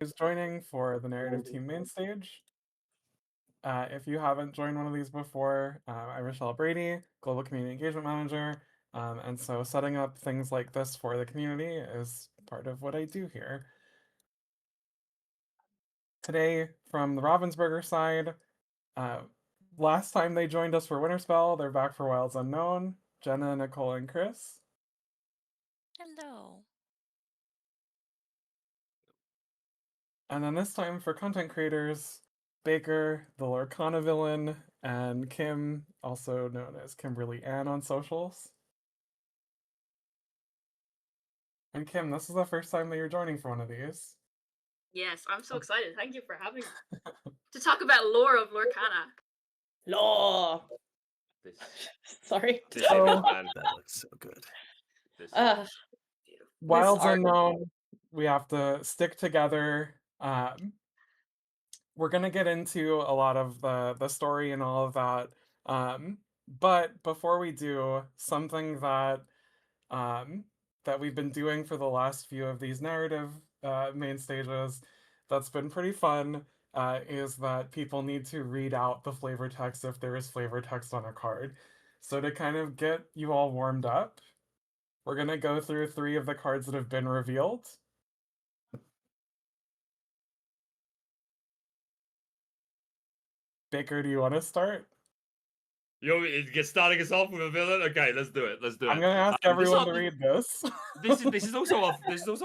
Who's joining for the narrative team Mainstage. If you haven't joined one of these before, I'm Richelle Brady, Global Community Engagement Manager, and so setting up things like this for the community is part of what I do here. Today, from the Ravensburger side, last time they joined us for Winterspell, they're back for Wilds Unknown, Jenna, Nicole, and Chris. Hello. And then this time for content creators, Baker, the Lorcana villain, and Kim, also known as Kimberly Ann on socials. And Kim, this is the first time that you're joining for one of these. Yes, I'm so excited. Thank you for having me. To talk about lore of Lorcana. Lore! Sorry. This man, that looks so good. This Wilds art. Unknown, we have to stick together. We're gonna get into a lot of the story and all of that. But before we do, something that that we've been doing for the last few of these narrative main stages that's been pretty fun is that people need to read out the flavor text if there is flavor text on a card. So to kind of get you all warmed up, we're gonna go through 3 of the cards that have been revealed. Baker, do you want to start? You're starting us off with a villain? Okay, let's do it. I'm gonna ask everyone to read this. This is also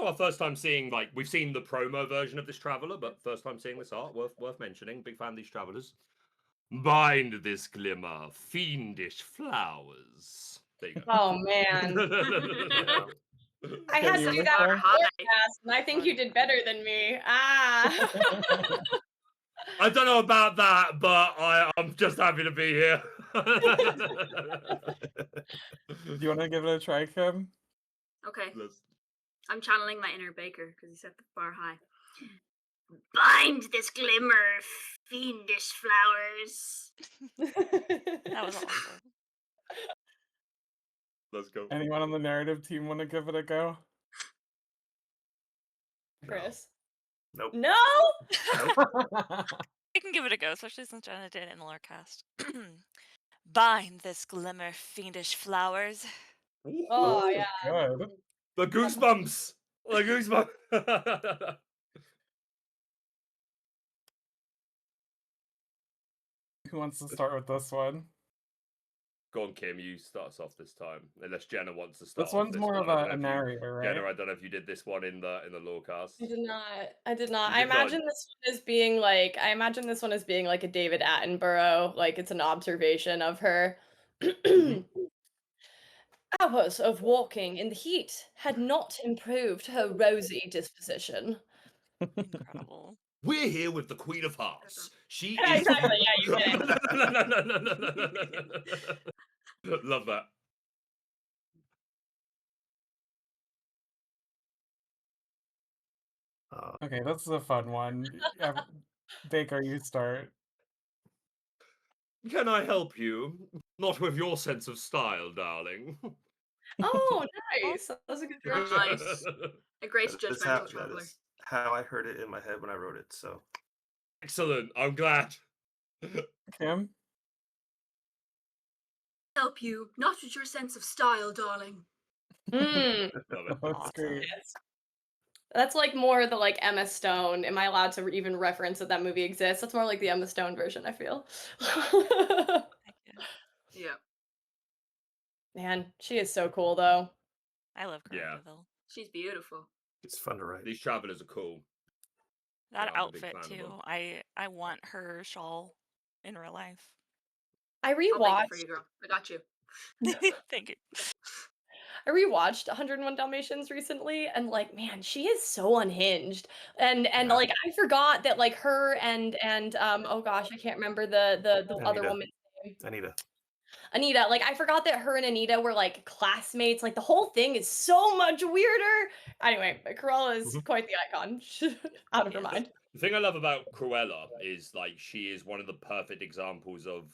our first time seeing, like, we've seen the promo version of this Traveller, but first time seeing this art, worth mentioning. Big fan of these Travellers. Bind this glimmer, fiendish flowers. There you go. Oh man. I had to do that on podcast, and I think you did better than me. I don't know about that, but I'm just happy to be here. Do you want to give it a try, Kim? Okay. I'm channeling my inner Baker because he set the bar high. Bind this glimmer, fiendish flowers. That was awesome. Let's go. Anyone on the narrative team want to give it a go? Chris? Nope. No! You can give it a go, especially since Jenna did it in the Lorecast. Bind this glimmer, fiendish flowers. Oh, yeah. Good. The goosebumps! The goosebumps! Who wants to start with this one? Go on, Kim, you start us off this time. Unless Jenna wants to start This off one's more of a narrator, right? Jenna, I don't know if you did this one in the Lorecast. I did not. You I did not. imagine this one as being like a David Attenborough, like it's an observation of her. Hours of walking in the heat had not improved her rosy disposition. Incredible. We're here with the Queen of Hearts. She Yeah, is... exactly, yeah, you did. Love that. Okay, this is a fun one. Baker, you start. Can I help you? Not with your sense of style, darling. Oh, nice. That was a good Nice. direction. A great That's judgmental traveler. how I heard it in my head when I wrote it. So Excellent. I'm glad. Kim? Help you, not with your sense of style, darling. Mm. Love it. That's Awesome. great. That's like more the like Emma Stone. Am I allowed to even reference that movie exists? That's more like the Emma Stone version, I feel. Yeah. Man, she is so cool though. I love Yeah. Cruella. She's beautiful. it's fun to write. These travelers are cool. That Yeah, I'm a big outfit fan of too. them. I want her shawl in real life. I I'll make it rewatched for you, girl. I got you. Thank you. I rewatched 101 Dalmatians recently, and like, man, she is so unhinged. And Yeah. like, I forgot that like her and oh gosh, I can't remember the other Anita. woman's name. Anita. Like, I forgot that her and Anita were like classmates. Like, the whole thing is so much weirder. Anyway, Cruella is quite the icon. Out of her mind. The thing I love about Cruella is, like, she is one of the perfect examples of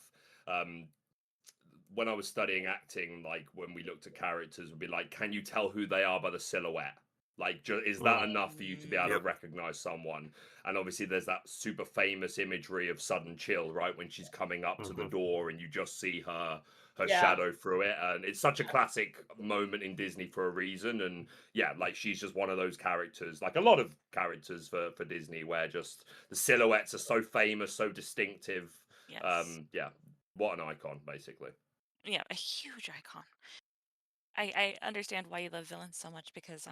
when I was studying acting, like, when we looked at characters, would be like, can you tell who they are by the silhouette? Like, is that enough for you to be able to Yep. recognize someone? And obviously, there's that super famous imagery of sudden chill, right? When she's coming up to the door and you just see her Yeah. shadow through it. And it's such a classic moment in Disney for a reason. And yeah, like she's just one of those characters, like a lot of characters for Disney, where just the silhouettes are so famous, so distinctive. Yes. Yeah, what an icon, basically. Yeah, a huge icon. I understand why you love villains so much because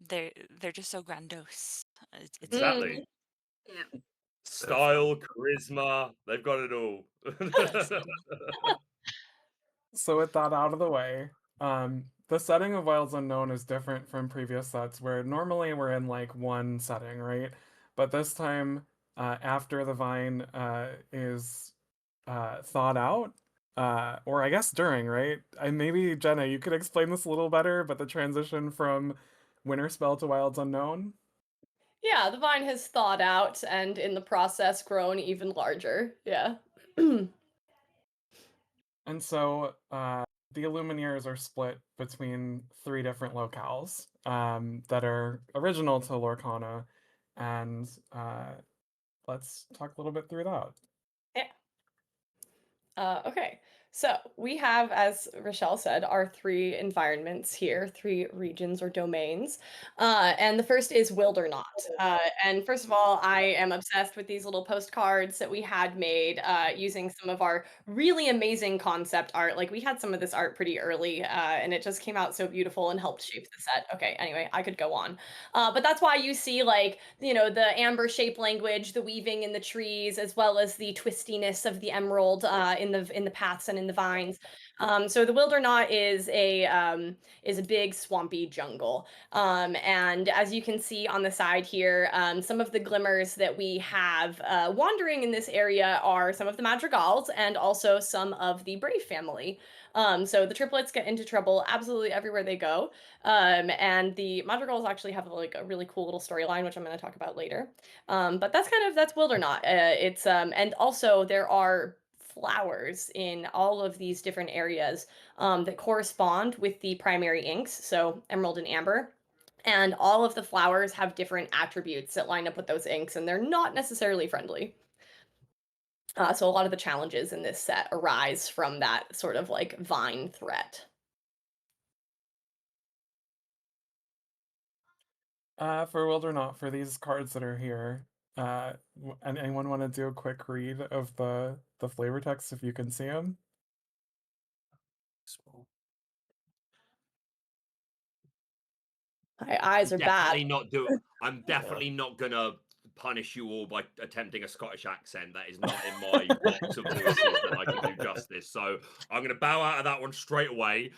they're just so grandiose. It's Exactly. Yeah. Style, charisma, they've got it all. So with that out of the way, the setting of Wilds Unknown is different from previous sets where normally we're in like one setting, right? But this time, after the vine is thawed out, or I guess during, right? Maybe Jenna, you could explain this a little better, but the transition from Winter Spell to Wilds Unknown. Yeah, the vine has thawed out and in the process grown even larger. Yeah. And so the Illumineers are split between 3 different locales that are original to Lorcana. And let's talk a little bit through that. Okay, so we have, as Richelle said, our 3 environments here, 3 regions or domains. And the first is Wildernaught. And first of all, I am obsessed with these little postcards that we had made using some of our really amazing concept art. Like we had some of this art pretty early, and it just came out so beautiful and helped shape the set. Okay, anyway, I could go on. But that's why you see like, the amber shape language, the weaving in the trees, as well as the twistiness of the emerald in the paths and in the vines. So the Wildernaught is a big swampy jungle. And as you can see on the side here, some of the glimmers that we have wandering in this area are some of the madrigals and also some of the brave family. So the triplets get into trouble absolutely everywhere they go. And the madrigals actually have like a really cool little storyline, which I'm going to talk about later. But that's Wildernaught. It's and also there are flowers in all of these different areas that correspond with the primary inks, so emerald and amber. And all of the flowers have different attributes that line up with those inks, and they're not necessarily friendly. So a lot of the challenges in this set arise from that sort of like vine threat. For Wildernaught, for these cards that are here, and anyone want to do a quick read of the flavor text if you can see them? My eyes are Definitely bad. not do. I'm definitely not gonna punish you all by attempting a Scottish accent. That is not in my box of voices that I can do justice. So I'm gonna bow out of that one straight away.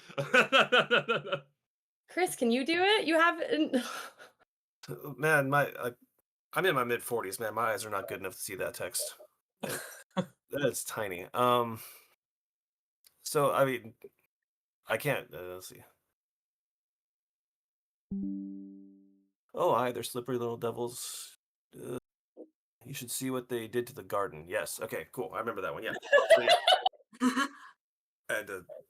Chris, can you do it? You have Man, I'm in my mid-40s, man. My eyes are not good enough to see that text. That's tiny. So I mean, I can't. Let's see. Oh, hi, they're slippery little devils. You should see what they did to the garden. Yes. Okay. Cool. I remember that one. Yeah. So, yeah. And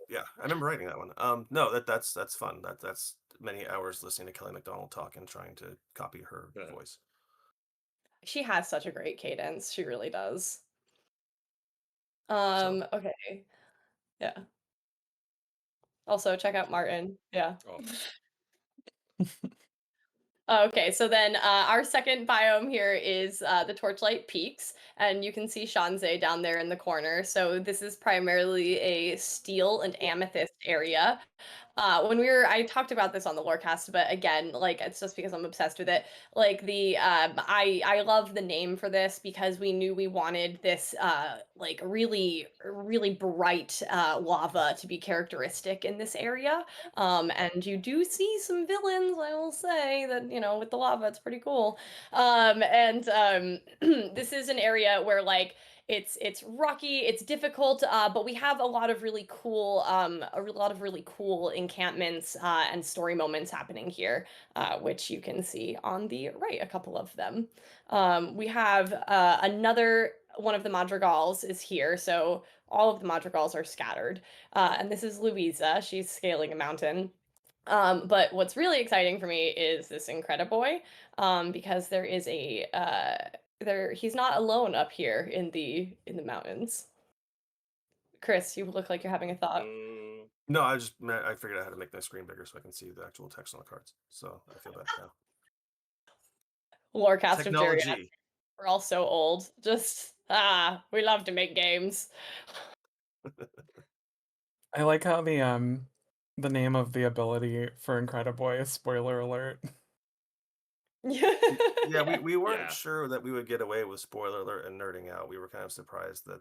yeah, I remember writing that one. No, that's fun. That's many hours listening to Kelly McDonald talk and trying to copy her voice. She has such a great cadence. She really does. Okay. Yeah. Also, check out Martin. Yeah. Oh. Okay, so then our second biome here is the Torchlight Peaks, and you can see Shanzay down there in the corner. So this is primarily a steel and amethyst area. I talked about this on the Lorecast, but again, like it's just because I'm obsessed with it. Like I love the name for this because we knew we wanted this like really bright lava to be characteristic in this area. And you do see some villains, I will say that with the lava, it's pretty cool. This is an area where like it's rocky, it's difficult, but we have a lot of really cool encampments and story moments happening here, which you can see on the right, a couple of them. We have another one of the madrigals is here, so all of the madrigals are scattered, and this is Louisa. She's scaling a mountain. But what's really exciting for me is this Incrediboy, because there is he's not alone up here in the mountains. Chris, you look like you're having a thought. No, I figured out how to make my screen bigger so I can see the actual text on the cards. So I feel better now. Lorecast of Geriatric. Technology. We're all so old. Just we love to make games. I like how the name of the ability for Incrediboy is spoiler alert. Yeah, we weren't Yeah. sure that we would get away with spoiler alert and nerding out. We were kind of surprised that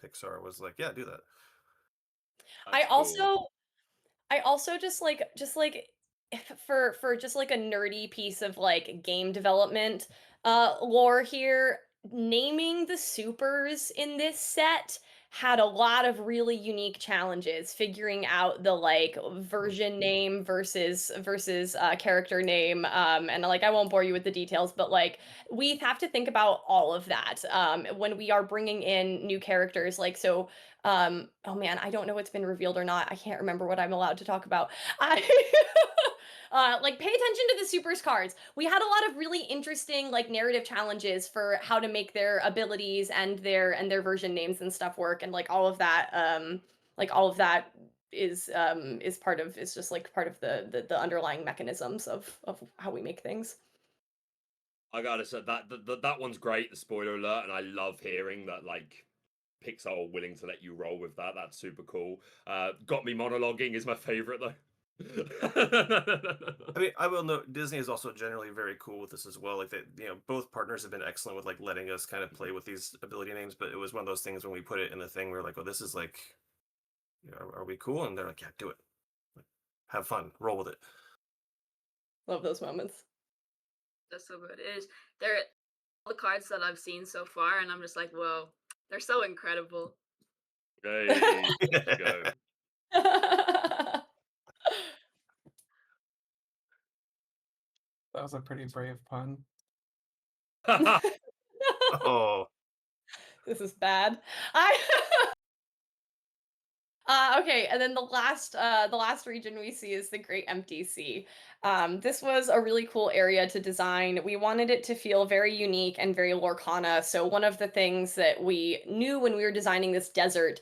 Pixar was like, yeah, do that. I That's cool. also just like for just like a nerdy piece of like game development lore here, naming the supers in this set had a lot of really unique challenges figuring out the like version name versus character name, and like I won't bore you with the details, but like we have to think about all of that when we are bringing in new characters, like so oh man, I don't know what's been revealed or not. I can't remember what I'm allowed to talk about. I like pay attention to the supers cards. We had a lot of really interesting like narrative challenges for how to make their abilities and their version names and stuff work, and like all of that is part of is just like part of the underlying mechanisms of how we make things. I gotta say that one's great. The spoiler alert, and I love hearing that like Pixar are willing to let you roll with that. That's super cool. Got me monologuing is my favorite though. I mean, I will note Disney is also generally very cool with this as well. Like both partners have been excellent with like letting us kind of play with these ability names. But it was one of those things when we put it in the thing, we were like, "Oh, this is like, are we cool?" And they're like, "Yeah, do it. Like, have fun, roll with it." Love those moments. That's so good. It is. They're all the cards that I've seen so far, and I'm just like, whoa, they're so incredible. Hey, let's go. That was a pretty brave pun. Oh, This is bad. I okay, and then the last region we see is the Great Empty Sea. This was a really cool area to design. We wanted it to feel very unique and very Lorcana. So one of the things that we knew when we were designing this desert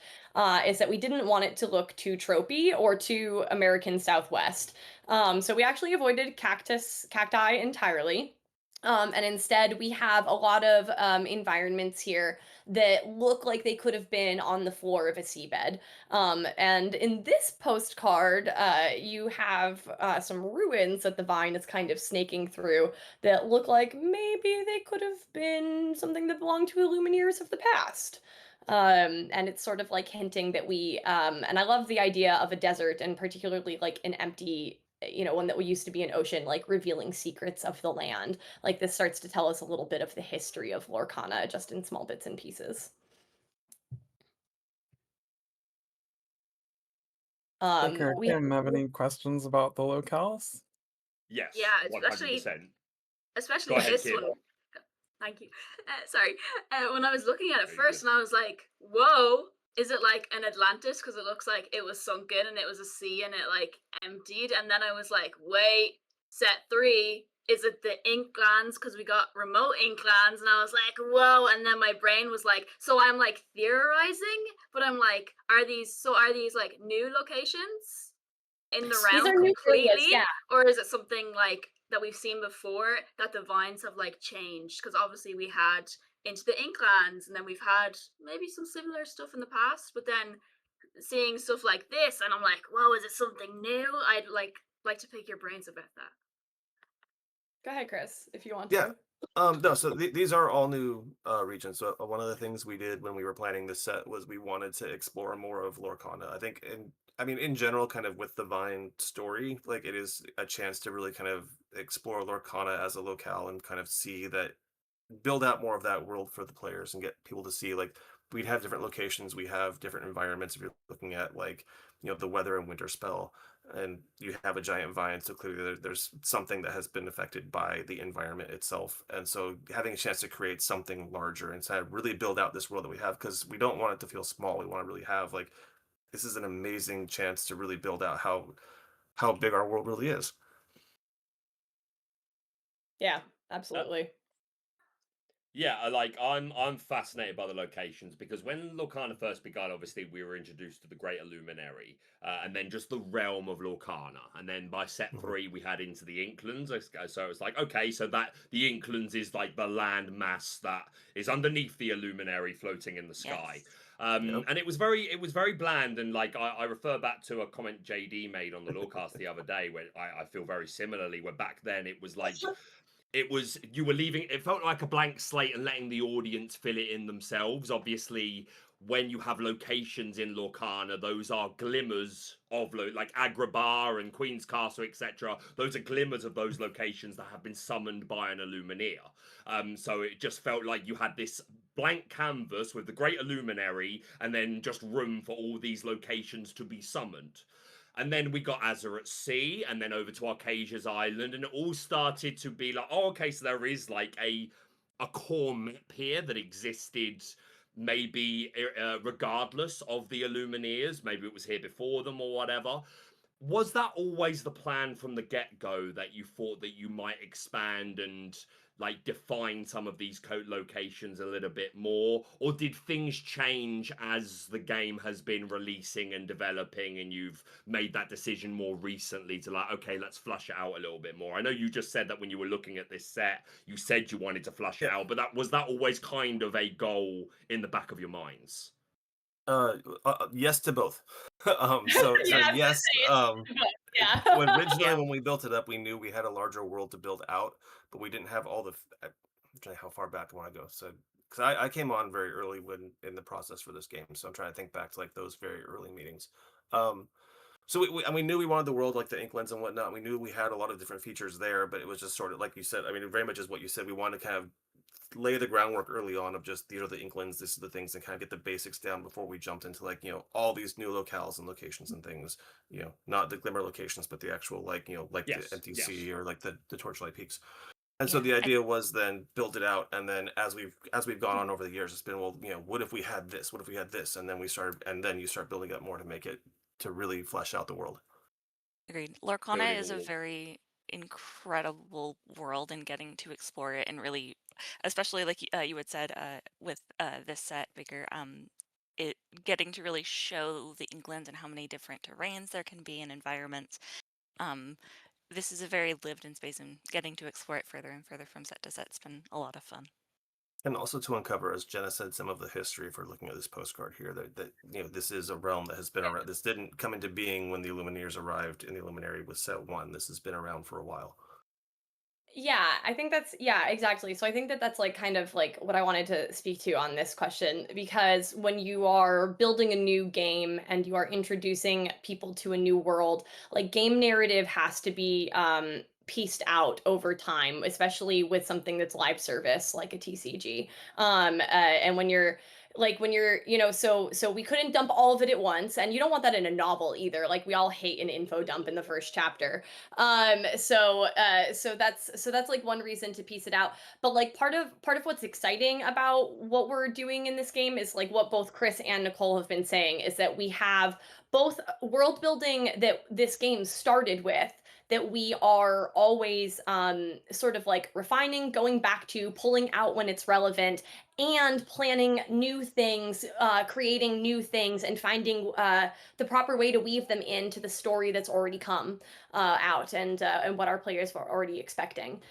is that we didn't want it to look too tropey or too American Southwest. So we actually avoided cacti entirely. And instead, we have a lot of environments here that look like they could have been on the floor of a seabed. And in this postcard, you have some ruins that the vine is kind of snaking through that look like maybe they could have been something that belonged to Illumineers of the past. And it's sort of like hinting that and I love the idea of a desert and particularly like an empty, one that used to be an ocean, like revealing secrets of the land. Like this starts to tell us a little bit of the history of Lorcana just in small bits and pieces. Baker, We Kim, have any questions about the locales? Yes, Yeah, 100%. especially Go ahead, this Kim. one. Thank you. Sorry. When I was looking at it Very first, good. and I was like, "Whoa, is it like an Atlantis? Because it looks like it was sunken and it was a sea and it like emptied." And then I was like, "Wait, set 3. Is it the ink glands? Because we got remote ink glands." And I was like, "Whoa!" And then my brain was like, "So I'm like theorizing, but I'm like, are these like new locations in the These realm are new areas, completely, yeah. or is it something like that we've seen before that the vines have like changed? Because obviously we had Into the Inklands, and then we've had maybe some similar stuff in the past, but then seeing stuff like this, and I'm like, whoa, is it something new? I'd like to pick your brains about that. Go ahead, Chris, if you want yeah. to. No, so these are all new regions. So one of the things we did when we were planning this set was we wanted to explore more of Lorcana. I think, in general, kind of with the Vine story, like it is a chance to really kind of explore Lorcana as a locale and kind of see that, build out more of that world for the players and get people to see like we'd have different locations, we have different environments. If you're looking at like the weather and winter spell, and you have a giant vine, so clearly there's something that has been affected by the environment itself, and so having a chance to create something larger and to really build out this world that we have, because we don't want it to feel small. We want to really have like, this is an amazing chance to really build out how how big our world really is. Yeah, absolutely. Yeah, I'm fascinated by the locations because when Lorcana first began, obviously we were introduced to the Greater Luminary, and then just the realm of Lorcana, and then by set Mhm. 3 we had into the Inklands. So it's like, okay, so that the Inklands is like the land mass that is underneath the Illuminary floating in the sky. Yes. Yep. And it was very bland, and like I refer back to a comment JD made on the Lorecast the other day where I feel very similarly. Where back then it was like it was you were leaving, it felt like a blank slate and letting the audience fill it in themselves. Obviously, when you have locations in Lorcana, those are glimmers of like Agrabah and Queen's Castle, etc. Those are glimmers of those locations that have been summoned by an Illumineer. So it just felt like you had this blank canvas with the Great Illuminary and then just room for all these locations to be summoned. And then we got Azur at Sea, and then over to Arcasia's Island, and it all started to be like, oh, okay, so there is like a core map here that existed, maybe regardless of the Illumineers. Maybe it was here before them or whatever. Was that always the plan from the get-go, that you thought that you might expand and like define some of these code locations a little bit more, or did things change as the game has been releasing and developing and you've made that decision more recently to like, okay, let's flush it out a little bit more? I know you just said that when you were looking at this set you said you wanted to flush it Yeah. out, but that always kind of a goal in the back of your minds? Yes to both. So Yeah, I was yes. gonna say yeah. When originally Yeah. when we built it up, we knew we had a larger world to build out, but we didn't have all the. I'm trying to how far back I want to go. So because I came on very early when in the process for this game, so I'm trying to think back to like those very early meetings. Um, so and we knew we wanted the world like the Inklings and whatnot. We knew we had a lot of different features there, but it was just sort of like you said. I mean, it very much is what you said. We wanted to kind of lay the groundwork early on of just these are the Inklings, this is the things, and kind of get the basics down before we jumped into like all these new locales and locations and things. Not the glimmer locations, but the actual like like the Yes, NTC yes. or like the Torchlight Peaks. And so Yeah. the idea was then build it out, and then as we've gone on over the years, it's been well, what if we had this? What if we had this? And then you start building up more to make it to really flesh out the world. Agreed. Lorcana Building is a all. very incredible world, and getting to explore it and really, especially like you had said with this set, Bigger, it getting to really show the Inklands and how many different terrains there can be and environments. Um, this is a very lived in space, and getting to explore it further and further from set to set's been a lot of fun. And also to uncover, as Jenna said, some of the history, if we're looking at this postcard here, that this is a realm that has been around. This didn't come into being when the Illumineers arrived in the Illuminary with set one. This has been around for a while. Yeah, I think that's yeah, exactly. So I think that that's like kind of like what I wanted to speak to on this question, because when you are building a new game and you are introducing people to a new world, like game narrative has to be pieced out over time, especially with something that's live service like a TCG. And when you're so we couldn't dump all of it at once, and you don't want that in a novel either. Like we all hate an info dump in the first chapter. So that's like one reason to piece it out. But like part of what's exciting about what we're doing in this game is like what both Chris and Nicole have been saying, is that we have both world building that this game started with, that we are always sort of like refining, going back to, pulling out when it's relevant, and planning new things, creating new things, and finding the proper way to weave them into the story that's already come out, and what our players are already expecting.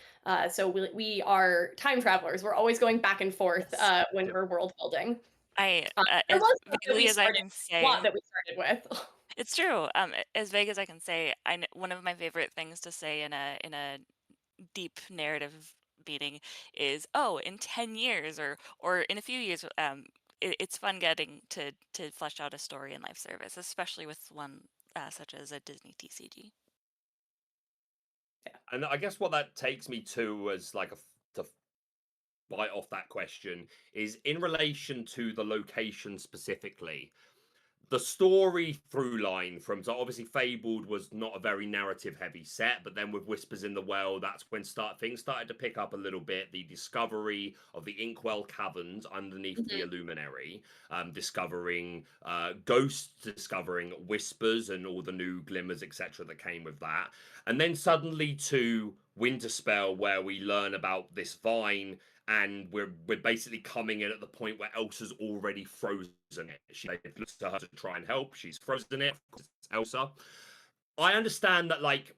So we are time travelers. We're always going back and forth when Yep. we're world building. I There as was stuff that we vaguely as I started, can a lot say, that we started with. it's true. As vague as I can say, one of my favorite things to say in a deep narrative meeting is, "Oh, in 10 years or in a few years." It's fun getting to flesh out a story in live service, especially with one such as a Disney TCG. And I guess what that takes me to as like to bite off that question is in relation to the location specifically. the story through line from, so obviously Fabled was not a very narrative heavy set, but then with Whispers in the Well, that's when things started to pick up a little bit. The discovery of the Inkwell caverns underneath the Illuminary, discovering ghosts, discovering whispers and all the new glimmers, etc., that came with that. And then suddenly to Winterspell, where we learn about this vine, and we're basically coming in at the point where Elsa's already frozen it. She looks to her to try and help. She's frozen it. Of course, it's Elsa. I understand that, like,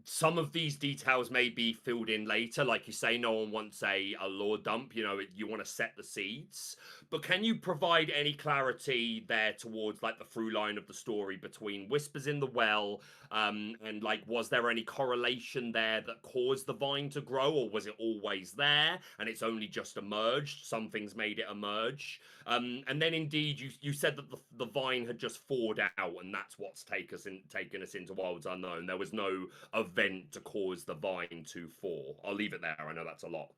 some of these details may be filled in later. Like you say, no one wants a lore dump. You know, you want to set the seeds. But can you provide any clarity there towards, like, the through line of the story between Whispers in the Well, and, like, was there any correlation there that caused the vine to grow, or was it always there and it's only just emerged? Some things made it emerge. And then indeed, you said that the vine had just thawed out, and that's what's taken us into Wilds Unknown. There was no event to cause the vine to fall. I'll leave it there. I know that's a lot.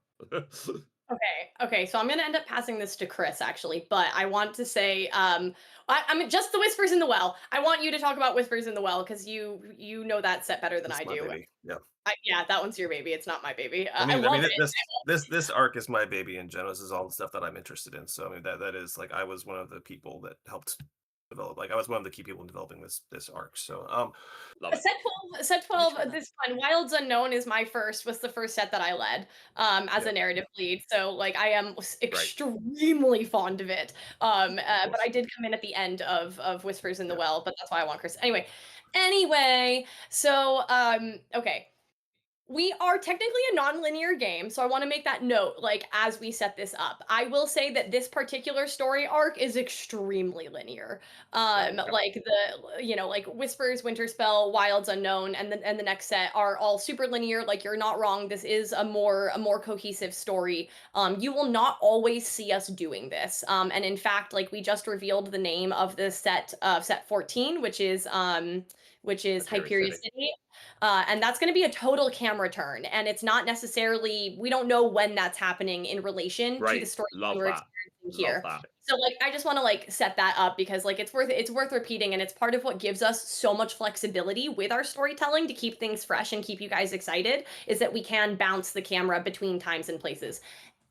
Okay, so I'm gonna end up passing this to Chris actually, but I want to say, I mean, just the Whispers in the Well. I want you to talk about Whispers in the Well because you know that set better than That's I my do. baby. Yeah. Yeah, that one's your baby. It's not my baby. I I mean, love it. this arc is my baby in general. This is all the stuff that I'm interested in. So I mean, that is like, I was one of the people that helped develop. Like, I was one of the key people in developing this arc. So Love it. Set 12, Which one? this one, Wilds Unknown was the first set that I led as Yeah. a narrative lead. So like I am extremely fond of it. But I did come in at the end of Whispers in the Yeah. Well, but that's why I want Chris. Anyway, so okay. We are technically a non-linear game, so I want to make that note, like, as we set this up. I will say that this particular story arc is extremely linear. Like like Whispers, Winterspell, Wilds Unknown, and the next set are all super linear. Like, you're not wrong. This is a more cohesive story. You will not always see us doing this. And in fact, like, we just revealed the name of the set 14, which is Hyperion City. And that's going to be a total camera turn. And it's not necessarily, we don't know when that's happening in relation to the story Love we're that. experiencing here. Love that. So like, I just want to like set that up because like it's worth repeating, and it's part of what gives us so much flexibility with our storytelling to keep things fresh and keep you guys excited, is that we can bounce the camera between times and places.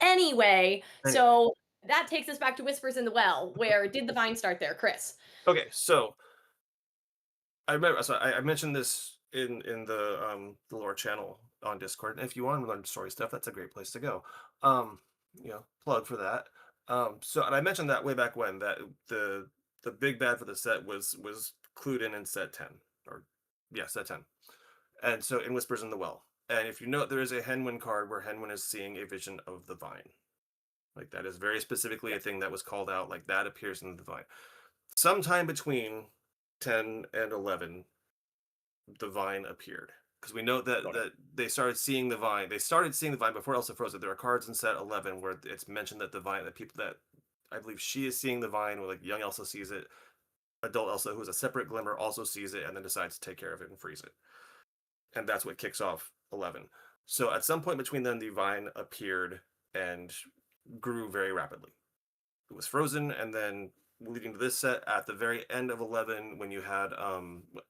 Anyway, so that takes us back to Whispers in the Well. Where did the vine start there, Chris? Okay, so I remember. So I mentioned this in the lore channel on Discord. And if you want to learn story stuff, that's a great place to go. Plug for that. So, and I mentioned that way back when, that the big bad for the set was clued in set 10, or yeah, set 10. And so in Whispers in the Well, and if you note, there is a Henwin card where Henwin is seeing a vision of the vine. Like, that is very specifically a thing that was called out. Like, that appears in the vine. Sometime between 10 and 11, the vine appeared, because we know that they started seeing the vine. They started seeing the vine before Elsa froze it. There are cards in set 11 where it's mentioned that the vine, that people, that I believe she is seeing the vine, where like young Elsa sees it, adult Elsa, who is a separate glimmer, also sees it and then decides to take care of it and freeze it. And that's what kicks off 11. So at some point between then, the vine appeared and grew very rapidly. It was frozen, and then leading to this set, at the very end of 11, when you had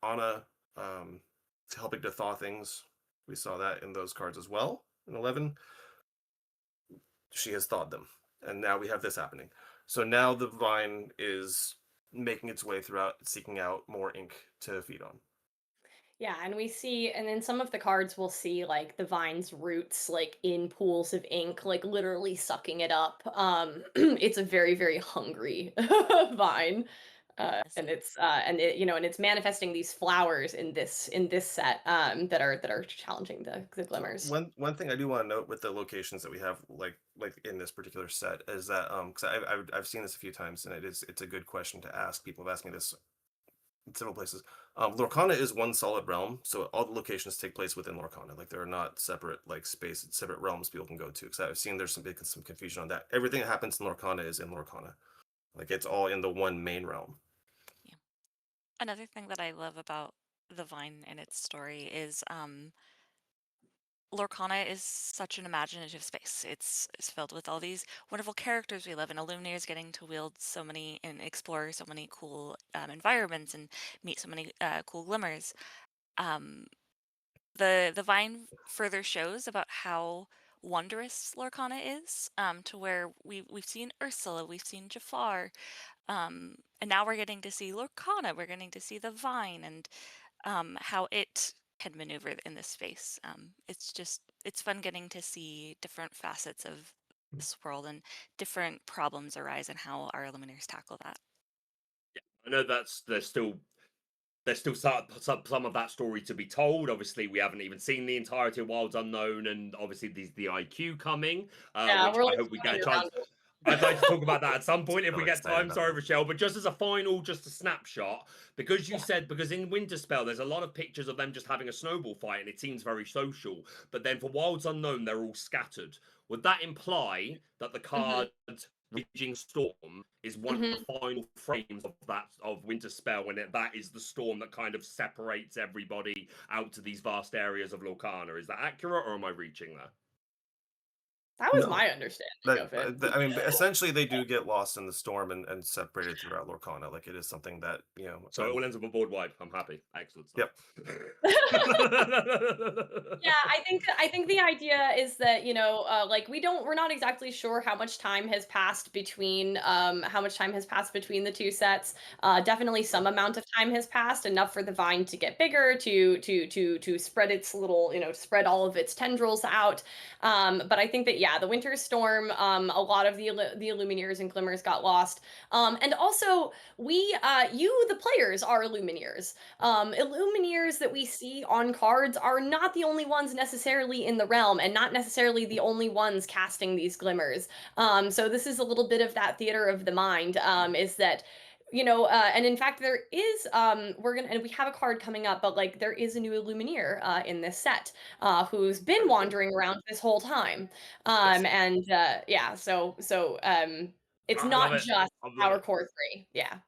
Anna helping to thaw things, we saw that in those cards as well. In 11, she has thawed them, and now we have this happening. So now the vine is making its way throughout, seeking out more ink to feed on. Yeah, and we see, and then some of the cards will see like the vine's roots like in pools of ink, like literally sucking it up. It's a very, very hungry vine. Yes. And it's manifesting these flowers in this set that are challenging the glimmers. One thing I do want to note with the locations that we have, like in this particular set, is that because I've seen this a few times, and it's a good question to ask. People have asked me this in several places. Lorcana is one solid realm, so all the locations take place within Lorcana. Like, there are not separate separate realms people can go to. Because I've seen there's some confusion on that. Everything that happens in Lorcana is in Lorcana. Like, it's all in the one main realm. Yeah. Another thing that I love about the vine and its story is Lorcana is such an imaginative space. It's filled with all these wonderful characters we love, and Illuminators getting to wield so many and explore so many cool environments and meet so many cool glimmers. Um, the Vine further shows about how wondrous Lorcana is, to where we've seen Ursula, we've seen Jafar, and now we're getting to see Lorcana, we're getting to see the Vine, and how it can maneuver in this space. It's fun getting to see different facets of this world and different problems arise and how our Illuminators tackle that. I know there's still some of that story to be told. Obviously, we haven't even seen the entirety of Wilds Unknown, and obviously there's the IQ coming, Yeah, which we're I like hope we get a flying chance. around it. I'd like to talk about that at some point if So we get excited time. about Sorry, it. Richelle, but just as a final, just a snapshot, because you said because in Winterspell there's a lot of pictures of them just having a snowball fight, and it seems very social. But then for Wilds Unknown, they're all scattered. Would that imply that the card Raging Storm is one of the final frames of Winterspell, when that is the storm that kind of separates everybody out to these vast areas of Lorcana? Is that accurate, or am I reaching there? That was No. my understanding of it. I mean, essentially, they do get lost in the storm and separated throughout Lorcana. Like, it is something that, So it all ends up a board wide. I'm happy. Excellent stuff. Yeah, I think the idea is that, like we're not exactly sure how much time has passed between the two sets. Definitely some amount of time has passed, enough for the vine to get bigger, to spread its little, spread all of its tendrils out. But I think that, yeah, the winter storm, a lot of the Illumineers and Glimmers got lost. And also you, the players, are Illumineers. Illumineers that we see on cards are not the only ones necessarily in the realm, and not necessarily the only ones casting these glimmers. So this is a little bit of that theater of the mind, is that, and in fact there is, we have a card coming up, but like there is a new Illumineer in this set, who's been wandering around this whole time. And yeah, so it's I love not it. just I love our it. core three. Yeah.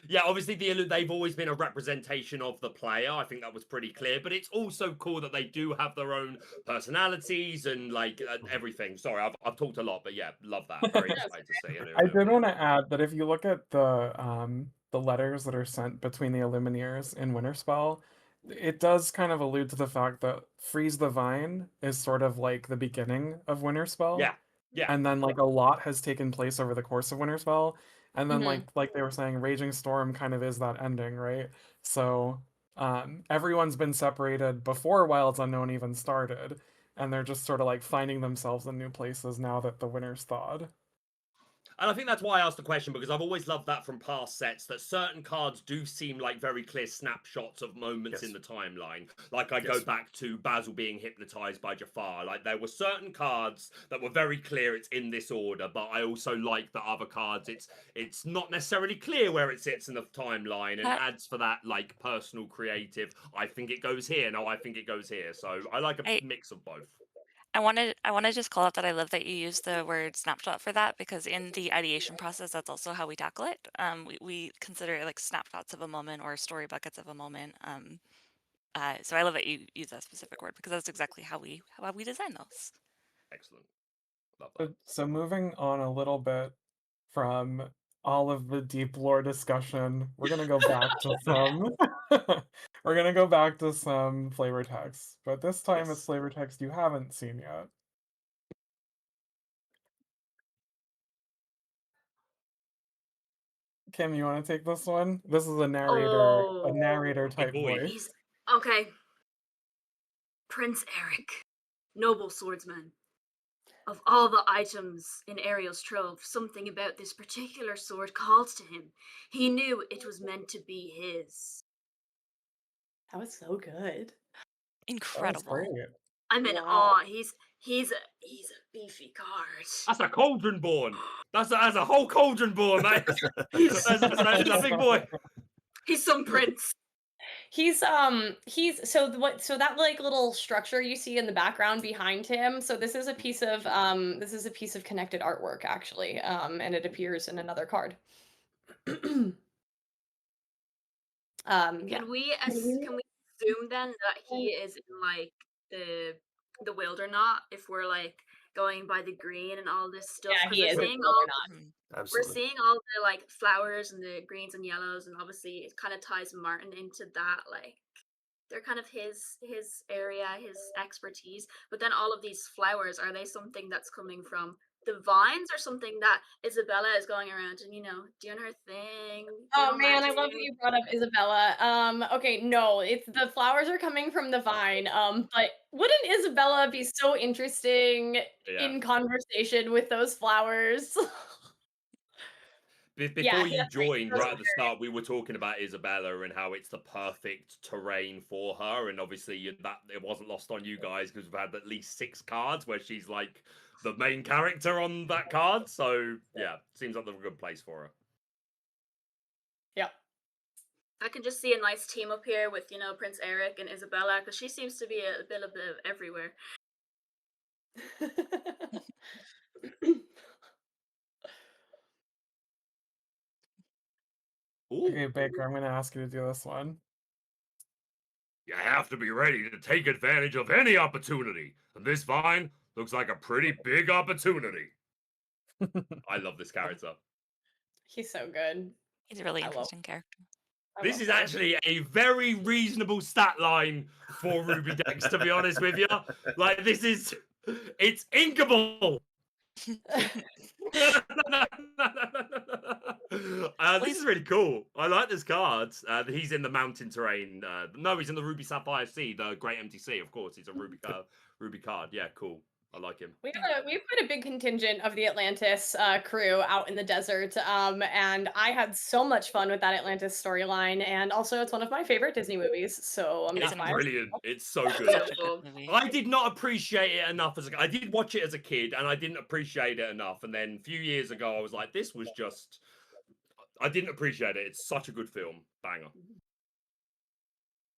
Yeah, obviously they've always been a representation of the player. I think that was pretty clear. But it's also cool that they do have their own personalities and like everything. Sorry, I've talked a lot, but yeah, love that. Very excited to see. I did want to add that if you look at the letters that are sent between the Illumineers in Winterspell, it does kind of allude to the fact that Freeze the Vine is sort of like the beginning of Winterspell. Yeah, yeah. And then like a lot has taken place over the course of Winterspell. And then Mhm. like they were saying, Raging Storm kind of is that ending, right? So everyone's been separated before Wilds Unknown even started, and they're just sort of like finding themselves in new places now that the winter's thawed. And I think that's why I asked the question, because I've always loved that from past sets, that certain cards do seem like very clear snapshots of moments in the timeline. Like I go back to Basil being hypnotized by Jafar. Like there were certain cards that were very clear it's in this order, but I also like the other cards. It's not necessarily clear where it sits in the timeline, and adds for that like personal creative. I think it goes here. No, I think it goes here. So I like a mix of both. I want to just call out that I love that you use the word snapshot for that, because in the ideation process, that's also how we tackle it. We consider it like snapshots of a moment or story buckets of a moment. So I love that you use that specific word, because that's exactly how we design those. Excellent. Love that. So moving on a little bit from all of the deep lore discussion, we're gonna go back to some we're gonna go back to some flavor text, but this time it's flavor text you haven't seen yet. Kim, you want to take this one? This is a narrator type voice. He's okay. Prince Eric, noble swordsman. Of all the items in Ariel's trove, something about this particular sword called to him. He knew it was meant to be his. That was so good. Incredible. I'm in awe. He's a beefy card. That's a cauldron born. That's a whole cauldron born, mate. He's that's a big boy. He's some prince. He's so that like little structure you see in the background behind him. So this is a piece of connected artwork actually. And it appears in another card. Yeah. Can we assume then that he is in like the the Wildernot if we're like going by the green and all this stuff Yeah, because he we're is a seeing all Wildernot. Mhm. we're Absolutely. seeing all the like flowers and the greens and yellows, and obviously it kind of ties Martin into that. Like they're kind of his area, his expertise. But then all of these flowers, are they something that's coming from the vines or something that Isabella is going around and doing her thing, doing Oh all man, I magic? love that you brought up Isabella. Okay, no, it's the flowers are coming from the vine. But wouldn't Isabella be so interesting Yeah. in conversation with those flowers? Yeah, Before you that's right. joined, Those right at the start, we were talking about Isabella and how it's the perfect terrain for her, and obviously that it wasn't lost on you guys because we've had at least 6 cards where she's like the main character on that card. So yeah, seems like they're a good place for her. Yep. I can just see a nice team up here with Prince Eric and Isabella because she seems to be a bit of everywhere. Okay, Ooh, Baker, I'm gonna ask you to do this one. you have to be ready to take advantage of any opportunity, and this vine looks like a pretty big opportunity. I love this character. He's so good. He's a really I love interesting character. I This love is her. actually a very reasonable stat line for Ruby Dex, to be honest with you. Like, it's inkable. This is really cool. I like this card. He's in the mountain terrain. No, he's in the Ruby Sapphire Sea, the Great MTC, of course. He's a Ruby card. Yeah, cool. I like him. We have quite a big contingent of the Atlantis crew out in the desert, and I had so much fun with that Atlantis storyline, and also it's one of my favorite Disney movies, so It's that's It's why. brilliant. It's so good. such a good Beautiful. movie. I did not appreciate it enough I did watch it as a kid and I didn't appreciate it enough. And then a few years ago, I was like, this was just, I didn't appreciate it. It's such a good film. Banger.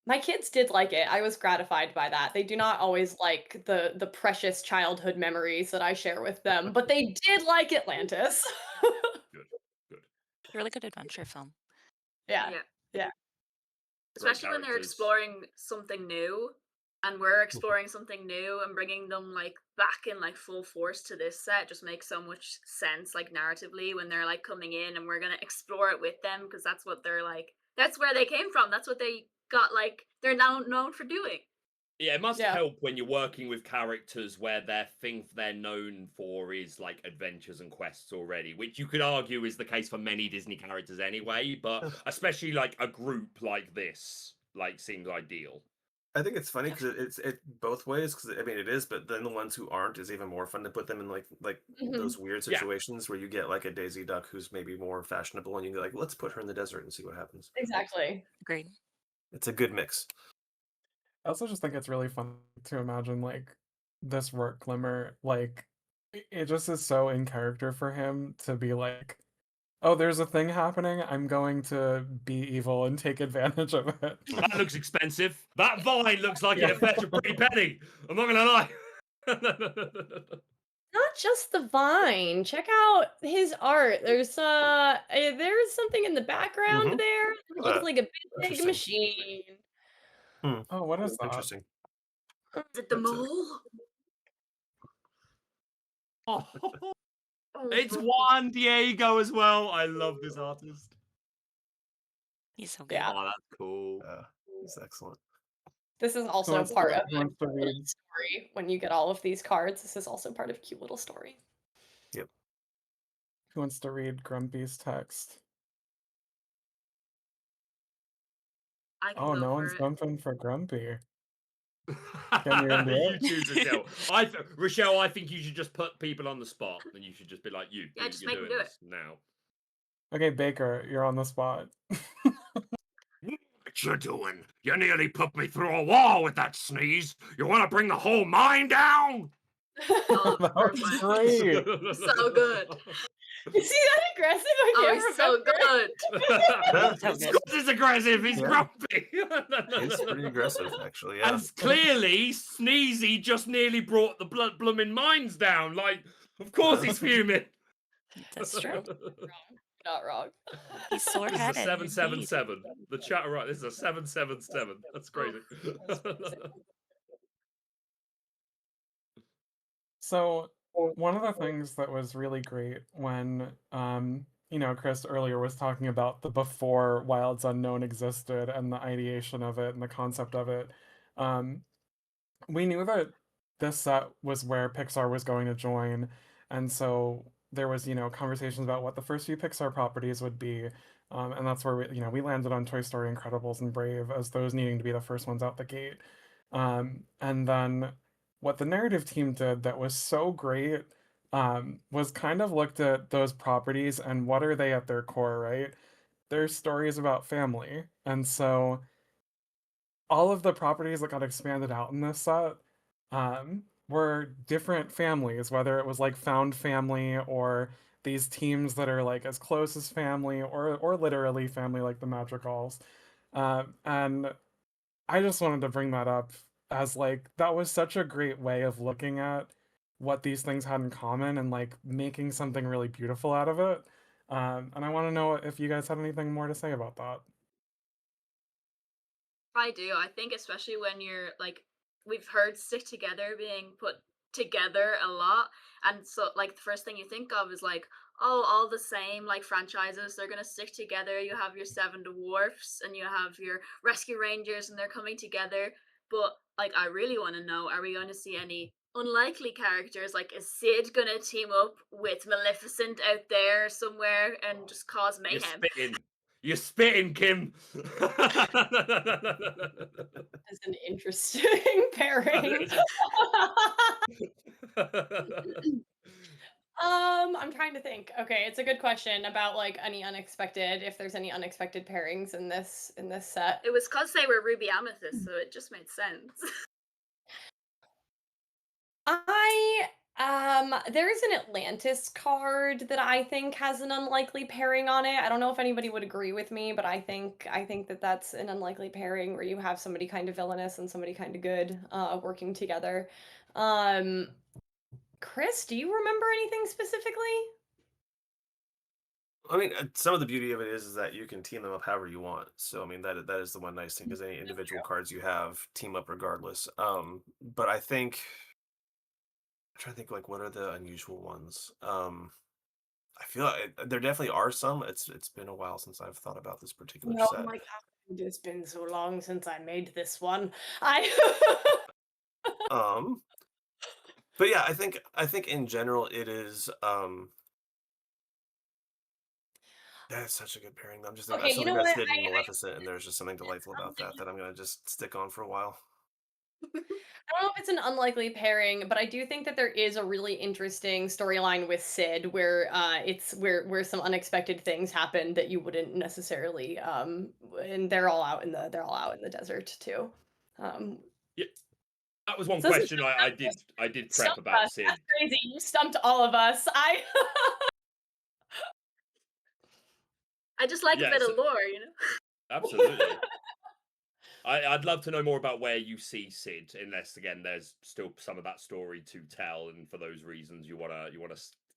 My kids did like it. I was gratified by that. They do not always like the precious childhood memories that I share with them, but they did like Atlantis. Good. Good. It's a really good adventure film. Yeah. Yeah. Yeah. Great Especially when they're characters. exploring something new and we're exploring something new and bringing them like back in like full force to this set just makes so much sense like narratively when they're like coming in and we're going to explore it with them because that's what they're like, that's where they came from, that's what they got, like they're now known for doing. Yeah, it must Yeah. help when you're working with characters where their thing they're known for is like adventures and quests already, which you could argue is the case for many Disney characters anyway, but especially like a group like this, like seems ideal. I think it's funny because it's both ways. Because I mean, it is, but then the ones who aren't is even more fun to put them in like Mhm. those weird Yeah. situations where you get like a Daisy Duck who's maybe more fashionable, and you go like, let's put her in the desert and see what happens. Exactly. Agreed. It's a good mix. I also just think it's really fun to imagine like this work glimmer, like it just is so in character for him to be like, oh, there's a thing happening, I'm going to be evil and take advantage of it. That looks expensive. That vine looks like Yeah. it'd fetch a pretty penny. I'm not gonna lie. Not just the vine. Check out his art. There's something in the background Mhm. there. It Look at looks that. like a big Interesting. machine. Oh, what is that? Interesting. Is it the That's it. mole? Oh, Oh, it's Grumpy. Juan Diego as well. I love this artist. He's so good. Yeah. Oh, that's cool. It's excellent. This is Who also wants part to, of who a wants to cute little read? story. When you get all of these cards, this is also part of a cute little story. Yep. Who wants to read Grumpy's text? I can Oh, go no for one's it. jumping for Grumpy. Can you into You it? choose Richelle. Richelle, I think you should just put people on the spot, and you should just be like, "You, Yeah, just you're make 'em doing do it. this now." Okay, Baker, you're on the spot. What you doing? You nearly put me through a wall with that sneeze. You want to bring the whole mine down? Oh, That was perfect. great. So good. Is he that aggressive? I Oh, can't he's so remember. good. So good. Scott is aggressive. He's Yeah. grumpy. It's pretty aggressive, actually. Yeah. As clearly, Sneezy just nearly brought the blooming mines down. Like, of course he's fuming. That's true. Not wrong. He's This is a sore-headed. 777. The chat right. This is a 777. That's crazy. That's crazy. So one of the things that was really great when Chris earlier was talking about the before Wilds Unknown existed and the ideation of it and the concept of it. Um, we knew that this set was where Pixar was going to join, and so there was, conversations about what the first few Pixar properties would be. And that's where we landed on Toy Story, Incredibles, and Brave as those needing to be the first ones out the gate. And then what the narrative team did that was so great was kind of looked at those properties and what are they at their core, right? They're stories about family. And so all of the properties that got expanded out in this set were different families, whether it was like found family or these teams that are like as close as family or literally family like the Madrigals. And I just wanted to bring that up as like that was such a great way of looking at what these things had in common and like making something really beautiful out of it. And I want to know if you guys had anything more to say about that. I do. I think especially when you're like we've heard stick together being put together a lot, and so like the first thing you think of is like, oh, all the same like franchises, they're gonna stick together. You have your Seven Dwarfs and you have your Rescue Rangers and they're coming together. But like I really want to know, are we going to see any unlikely characters? Like is Sid gonna team up with Maleficent out there somewhere and just cause You're mayhem? spitting. You're spitting, Kim. Is an interesting pairing. I'm trying to think. Okay, it's a good question about like if there's any unexpected pairings in this set. It was because they were Ruby Amethyst, so it just made sense. There's an Atlantis card that I think has an unlikely pairing on it. I don't know if anybody would agree with me, but I think that that's an unlikely pairing where you have somebody kind of villainous and somebody kind of good working together. Um, Chris, do you remember anything specifically? I mean, some of the beauty of it is that you can team them up however you want. So I mean that is the one nice thing because any individual cards you have team up regardless. But I think I'm trying to think like what are the unusual ones. I feel like there definitely are some. It's been a while since I've thought about this particular No, set. my God, it's been so long since I made this one. I Um, but yeah, I think in general it is that's such a good pairing. I'm just I Okay, still you think know about what? Sid and Maleficent, and there's just something delightful about that I'm gonna just stick on for a while. I don't know if it's an unlikely pairing, but I do think that there is a really interesting storyline with Sid where it's where some unexpected things happen that you wouldn't necessarily and they're all out in the desert too. Um Yeah, that was one so this is question I did prep stumped about us. That's Sid. crazy. You stumped all of us. I just like a Yeah, bit of so, lore, you know? absolutely. I'd love to know more about where you see Sid, unless again there's still some of that story to tell, and for those reasons you wanna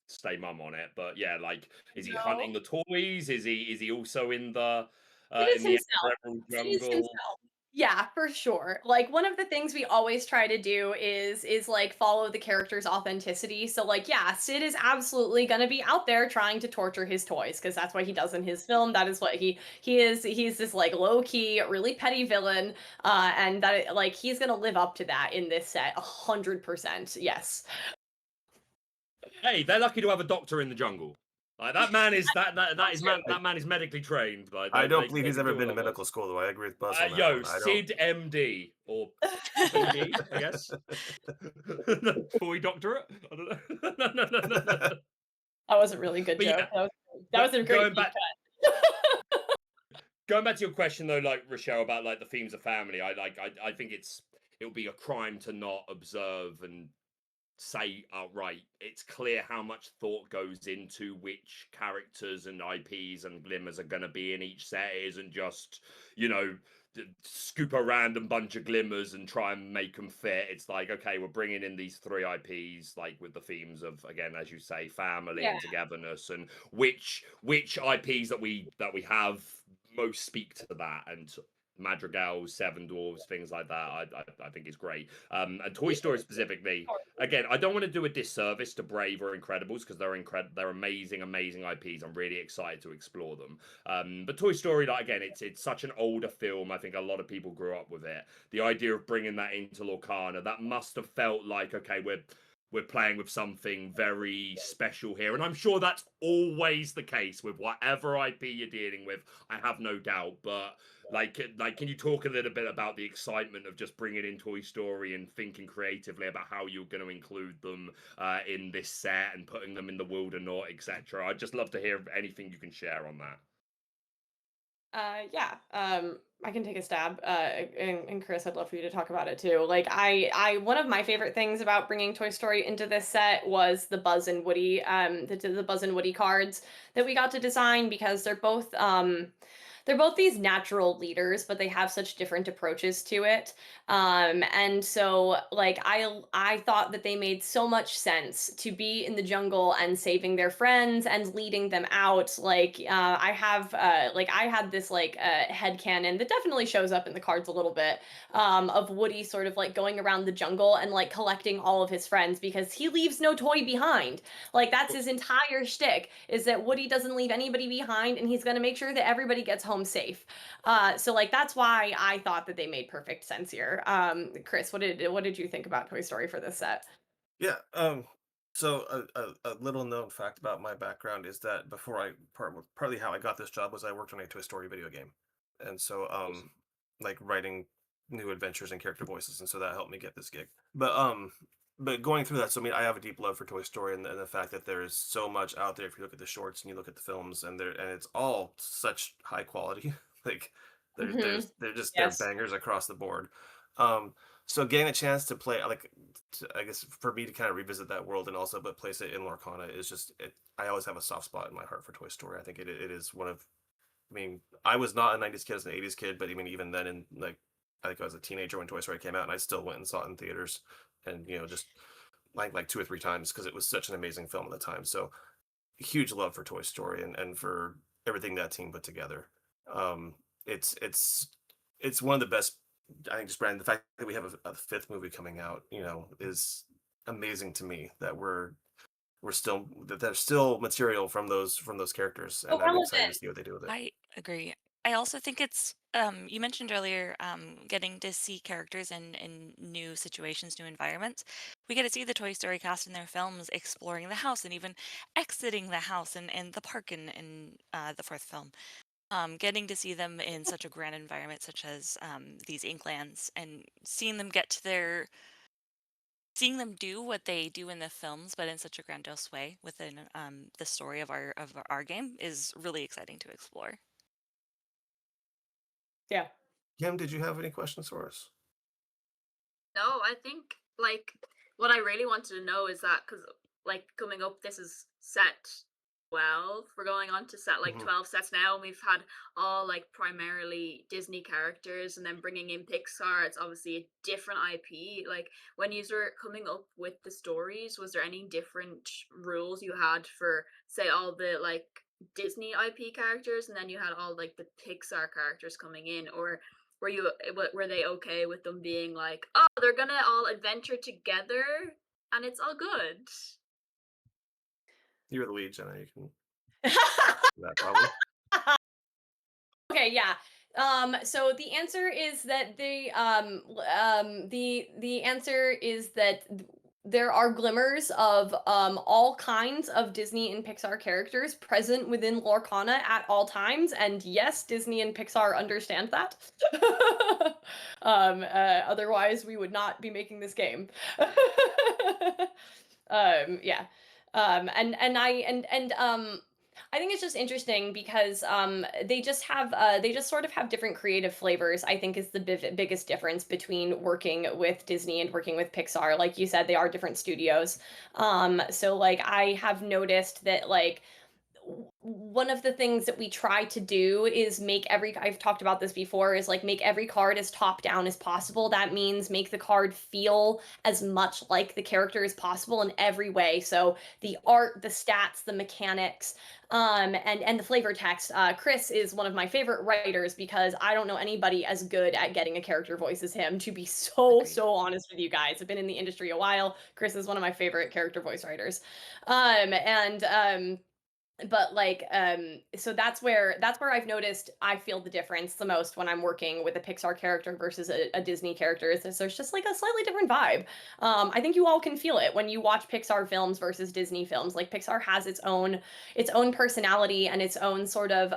stay mum on it. But yeah, like, is he No. hunting the toys? Is he also in the Sid is in the himself. Emerald Sid is jungle? himself. Yeah, for sure. Like one of the things we always try to do is like follow the character's authenticity. So like yeah, Sid is absolutely going to be out there trying to torture his toys because that's what he does in his film. That is what he is. He's this like low-key, really petty villain and that like he's going to live up to that in this set 100%. Yes. Hey, they're lucky to have a doctor in the jungle. Like that man is True. that man is medically trained. Like I don't they believe he's can ever do a been to lot medical worse. school, though. I agree with Buzz on that Yo, one. I don't. Sid MD or PD, I guess. Boy doctorate. I don't know. That was a really good But joke. yeah, That was a great going deep back cut. going back to your question though, like Richelle about like the themes of family. I think it'll be a crime to not observe and say outright it's clear how much thought goes into which characters and IPs and glimmers are going to be in each set. It isn't just, scoop a random bunch of glimmers and try and make them fit. It's like, okay, we're bringing in these three IPs, like with the themes of, again, as you say, family Yeah. and togetherness, and which IPs that we have most speak to that. And madrigals, seven dwarves, things like that. I think is great. And Toy Story specifically, again, I don't want to do a disservice to Brave or Incredibles because they're amazing, amazing IPs. I'm really excited to explore them. But Toy Story, like again, it's such an older film. I think a lot of people grew up with it. The idea of bringing that into Lorcana, that must have felt like, okay, we're playing with something very special here, and I'm sure that's always the case with whatever IP you're dealing with. I have no doubt, but like, can you talk a little bit about the excitement of just bringing in Toy Story and thinking creatively about how you're going to include them in this set and putting them in the Wildernaught, etc.? I'd just love to hear anything you can share on that. Yeah, I can take a stab. And Chris, I'd love for you to talk about it too. Like, one of my favorite things about bringing Toy Story into this set was the Buzz and Woody, the Buzz and Woody cards that we got to design because they're both these natural leaders, but they have such different approaches to it. And so like I thought that they made so much sense to be in the jungle and saving their friends and leading them out. I had this headcanon that definitely shows up in the cards a little bit, of Woody sort of like going around the jungle and like collecting all of his friends because he leaves no toy behind. Like that's his entire shtick, is that Woody doesn't leave anybody behind and he's gonna make sure that everybody gets home safe. So like that's why I thought that they made perfect sense here. Chris, what did you think about Toy Story for this set? Yeah. So a little known fact about my background is that before partly how I got this job was I worked on a Toy Story video game, and so like writing new adventures and character voices, and so that helped me get this gig. But going through that, so I mean, I have a deep love for Toy Story, and the fact that there's so much out there. If you look at the shorts and you look at the films, and it's all such high quality, like Mhm. they're Yes. bangers across the board. Um, so getting a chance to play, I guess for me to kind of revisit that world and also but place it in Lorcana is just I always have a soft spot in my heart for Toy Story. I think it is one of, I mean, I was not a 90s kid, I was an 80s kid, but I mean, even then, in like, I think I was a teenager when Toy Story came out, and I still went and saw it in theaters, and just like two or three times because it was such an amazing film at the time. So huge love for Toy Story and for everything that team put together. Um, it's one of the best. I think just Brandon, the fact that we have a fifth movie coming out, is amazing to me. That there's still material from those characters, So and I'm excited to relevant. see what they do with it. I agree. I also think it's you mentioned earlier getting to see characters in new situations, new environments. We get to see the Toy Story cast in their films exploring the house and even exiting the house and the park in the fourth film. Getting to see them in such a grand environment, such as these Inklands, and seeing them do what they do in the films, but in such a grandiose way within the story of our game is really exciting to explore. Yeah. Kim, did you have any questions for us? No, I think like what I really wanted to know is that because like coming up, this is set 12. We're going on to set like Mhm. 12 sets now, and we've had all like primarily Disney characters, and then bringing in Pixar. It's obviously a different IP. Like when you were coming up with the stories, was there any different rules you had for say all the like Disney IP characters, and then you had all like the Pixar characters coming in, or were they okay with them being like, oh, they're gonna all adventure together and it's all good? You're the lead, Jenna. You can do that probably. Okay, yeah. So the answer is that the answer is that there are glimmers of all kinds of Disney and Pixar characters present within Lorcana at all times, and yes, Disney and Pixar understand that. Otherwise, we would not be making this game. Yeah. I think it's just interesting because they just sort of have different creative flavors. I think is the biggest difference between working with Disney and working with Pixar. Like you said, they are different studios. So like I have noticed that one of the things that we try to do is make I've talked about this before, is like make every card as top down as possible. That means make the card feel as much like the character as possible in every way. So the art, the stats, the mechanics, and the flavor text. Chris is one of my favorite writers because I don't know anybody as good at getting a character voice as him, to be Agreed. so honest with you guys. I've been in the industry a while. Chris is one of my favorite character voice writers. And but like so that's where I've noticed I feel the difference the most when I'm working with a Pixar character versus a Disney character, is there's just like a slightly different vibe. I think you all can feel it when you watch Pixar films versus Disney films. Like Pixar has its own personality and its own sort of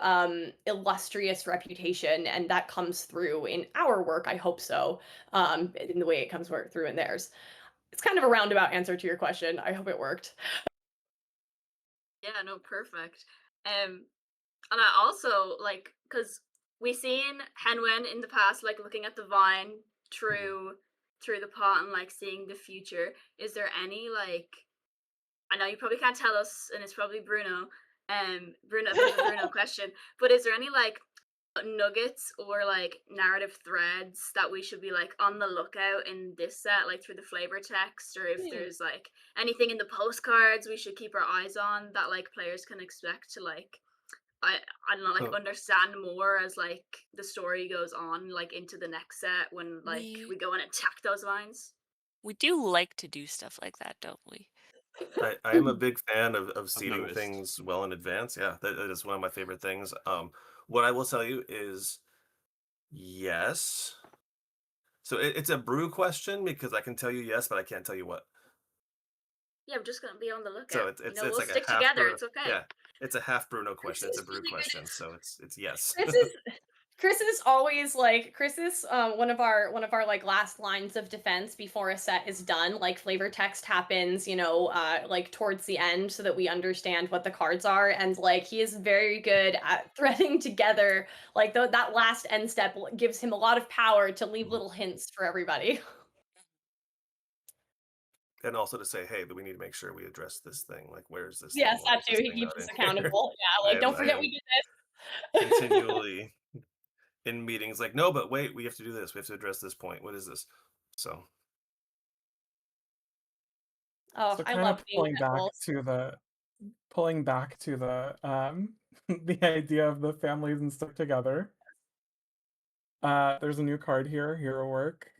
illustrious reputation, and that comes through in our work. I hope so. In the way it comes through in theirs. It's kind of a roundabout answer to your question. I hope it worked. Yeah, no, perfect. And I also like, because we seen Henwen in the past, like looking at the vine through the pot and like seeing the future. Is there any like, I know you probably can't tell us, and it's probably Bruno, Bruno, a bit of a Bruno question, but is there any like nuggets or like narrative threads that we should be like on the lookout in this set, like through the flavor text, or if there's like anything in the postcards we should keep our eyes on that like players can expect to like, I don't know, like Oh. understand more as like the story goes on, like into the next set when like we go and attack those vines. We do like to do stuff like that, don't we? I am a big fan of seeding noticed. things well in advance. Yeah, that is one of my favorite things. What I will tell you is yes. So it's a brew question because I can tell you yes, but I can't tell you what. Yeah, I'm just gonna be on the lookout. So it's we'll like a stick half together. Bruno. It's okay. Yeah, it's a half Bruno Chris question. It's a is brew really good question. at So it's yes. Chris is always like Chris is one of our like last lines of defense before a set is done. Like flavor text happens, like towards the end so that we understand what the cards are, and like he is very good at threading together. Like that last end step gives him a lot of power to leave little hints for everybody. And also to say, hey, we need to make sure we address this thing. Like, where's this Yes, thing? Why that is too. this He thing keeps not us in here? accountable. Yeah, I like am don't I forget am we did this. continually in meetings like, no, but wait, we have to do this. We have to address this point. What is this? So Oh, So I kind love of being rebels. pulling back to the the idea of the families and stuff together. There's a new card here, hero work.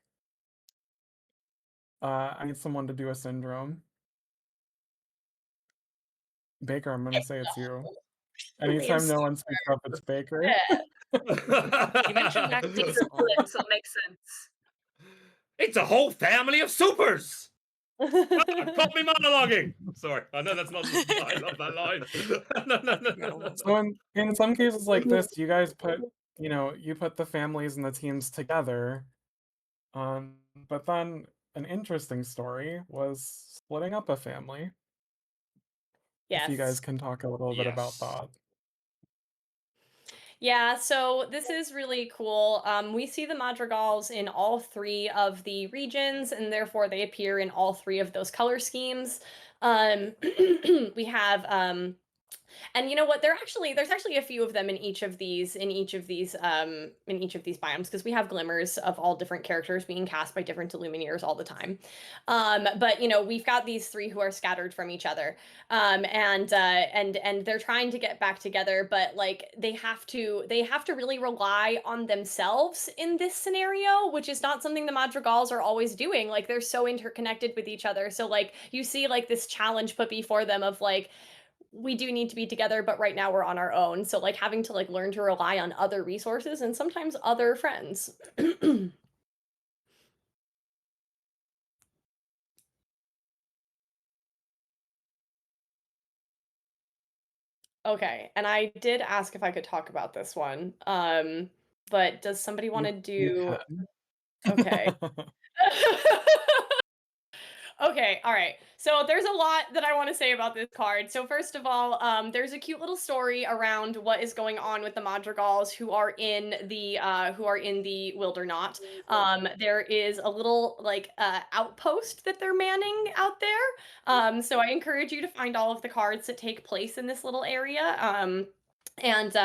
I need someone to do a syndrome. Baker, I'm gonna say it's you. Anytime no one speaks up, it's Baker. You mentioned acting He's a school. villain, so it makes sense. It's a whole family of supers. Caught me monologuing. Sorry, I know that's not. I love that line. No. So in some cases like this, you guys you put the families and the teams together. But then an interesting story was splitting up a family. If you guys Yes. can talk a little bit about Yes. that. Yeah, so this is really cool. We see the madrigals in all three of the regions, and therefore they appear in all three of those color schemes. We have and you know what? There's actually a few of them in each of these biomes, because we have glimmers of all different characters being cast by different Illumineers all the time. But we've got these three who are scattered from each other, and they're trying to get back together, but like they have to really rely on themselves in this scenario, which is not something the madrigals are always doing. Like they're so interconnected with each other, so like you see like this challenge put before them of like, we do need to be together, but right now we're on our own. So like having to like learn to rely on other resources and sometimes other friends. Okay, and I did ask if I could talk about this one. But does somebody want to You do can. okay. Okay, all right. So there's a lot that I want to say about this card. So first of all, there's a cute little story around what is going on with the Madrigals who are in the Wildernaught. There is a little like outpost that they're manning out there. So I encourage you to find all of the cards that take place in this little area. And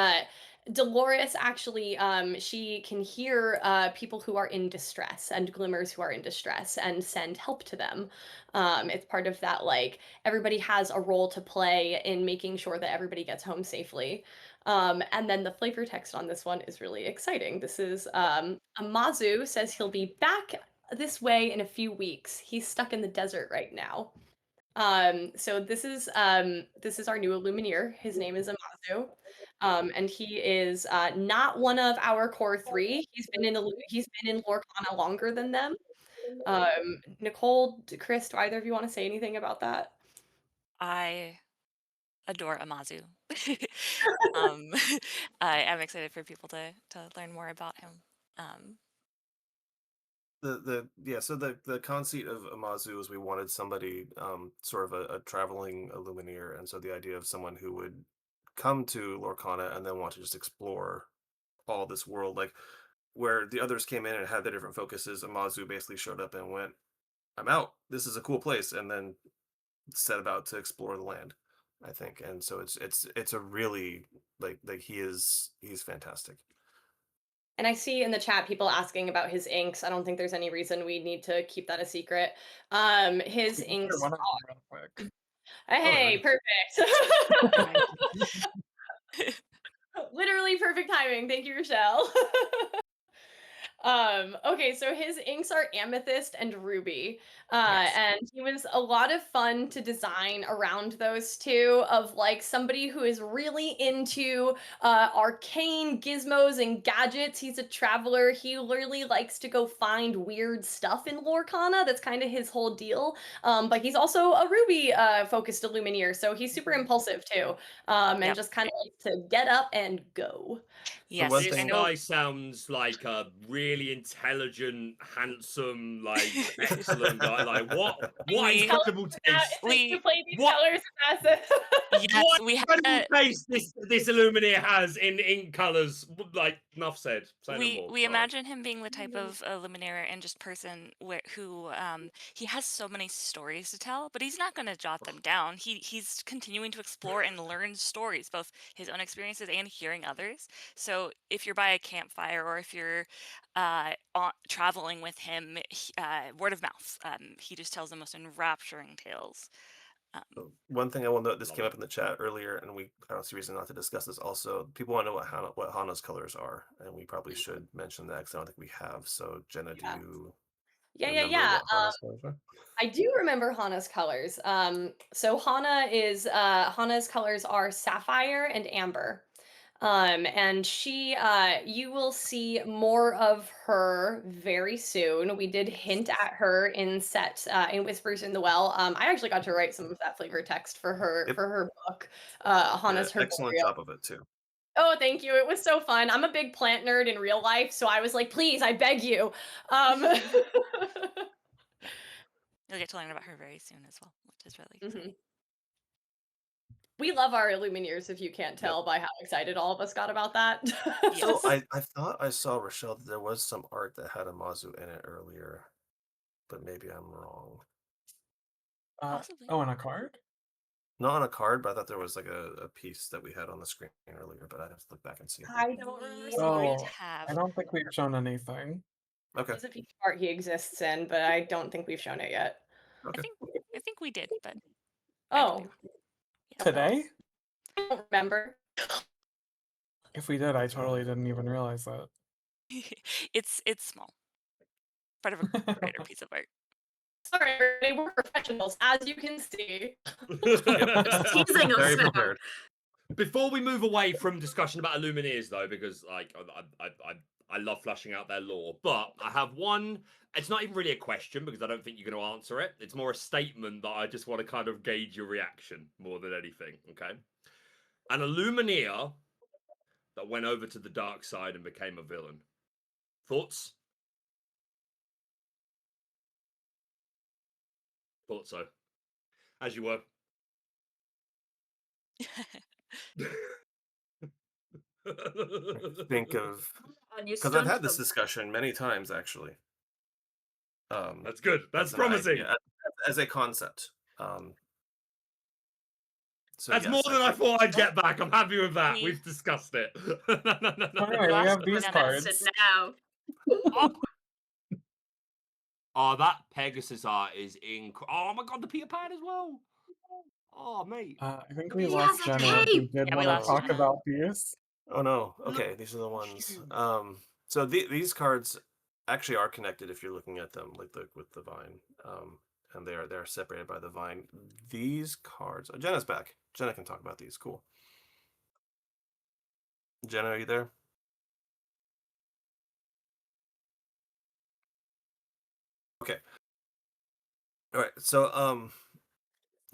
Dolores actually, she can hear people who are in distress and glimmers who are in distress and send help to them. It's part of that, like, everybody has a role to play in making sure that everybody gets home safely. And then the flavor text on this one is really exciting. This is Amazu says he'll be back this way in a few weeks. He's stuck in the desert right now. So this is our new Illumineer. His name is Amazu. And he is not one of our core three. He's been in Lorcana longer than them. Nicole, Chris, do either of you want to say anything about that? I adore Amazu. um, I am excited for people to learn more about him. Um, So the conceit of Amazu is we wanted somebody sort of a traveling Illumineer, and so the idea of someone who would come to Lorcana and then want to just explore all this world, like where the others came in and had their different focuses, Amazu basically showed up and went, I'm out. This is a cool place, and then set about to explore the land, I think. And so it's a really like he's fantastic. And I see in the chat people asking about his inks. I don't think there's any reason we need to keep that a secret. His Sure, inks. one of them real quick. Hey, nice. perfect. Literally perfect timing. Thank you, Richelle. Okay, so his inks are amethyst and ruby. yes. And he was a lot of fun to design around those two, of like somebody who is really into arcane gizmos and gadgets. He's a traveler. He literally likes to go find weird stuff in Lorcana. That's kind of his whole deal. But he's also a ruby focused Illumineer, so he's super impulsive too. And Yep. just kind of likes to get up and go. The one Yes. This thing I know. guy sounds like a really intelligent, handsome, like excellent guy. Like what We incredible taste! You we play these What colors, Assassin. yes what we had incredible a taste this Illuminator has in ink colors. Like enough said. Say no more. we Sorry. imagine him being the type of Luminaire and just person who he has so many stories to tell, but he's not going to jot them down. He's continuing to explore and learn stories, both his own experiences and hearing others. So if you're by a campfire or if you're traveling with him, word of mouth, he just tells the most enrapturing tales. One thing I will note, this Love came it. up in the chat earlier, and I don't see reason not to discuss this also. People want to know what Hana's colors are, and we probably should mention that because I don't think we have. So Jenna, do Yeah. you Yeah. remember what Hana's colors are? I do remember Hana's colors. So Hana's colors are sapphire and amber. And you will see more of her very soon. We did hint at her in Whispers in the Well. I actually got to write some of that flavor text for Yep. her book, Yeah, Hana's excellent Herboreal. job of it too. Oh, thank you. It was so fun. I'm a big plant nerd in real life, so I was like, please, I beg you. You'll get to learn about her very soon as well, which is really exciting. Mhm. We love our Illumineers, if you can't Yep. tell by how excited all of us got about that. So Yes. I thought I saw, Richelle, that there was some art that had a Mazu in it earlier, but maybe I'm wrong. Possibly. Oh, and a card? Not on a card, but I thought there was like a piece that we had on the screen earlier, but I'd have to look back and see. I don't remember We seeing might it. Oh, have. I don't think we've shown anything. Okay. There's a piece of art he exists in, but I don't think we've shown it yet. Okay. I think we did, but I could be Oh, wrong. Yes. Today? I don't remember. If we did, I totally didn't even realize that. It's small. Part of a greater piece of art. Sorry, everybody, we're professionals, as you can see. Teasing us Very now. prepared. Before we move away from discussion about Illumineers, though, because like I love fleshing out their lore, but I have one. It's not even really a question because I don't think you're going to answer it. It's more a statement that I just want to kind of gauge your reaction more than anything. Okay, an Illumineer that went over to the dark side and became a villain. Thoughts? Thought so. As you were. Think of And you because I've stunned had this them. discussion many times actually. That's good. That's as an promising. idea, as a concept. So That's yes, more than I think- thought I'd get back. I'm happy with that. We- We've discussed it. Anyway, we have these Invested cards. now. Oh, that Pegasus art is oh my god, the Peter Pan as well. Oh, mate. I think Oh, we he lost has a Jenna. If we cape! did Yeah, we want to lost talk Jenna. about these. Oh no. Look Okay, these are the ones. you. So these cards actually are connected if you're looking at them like with the vine. And they're separated by the vine. These cards. Oh, Jenna's back. Jenna can talk about these. Cool. Jenna, are you there? Okay. All right. So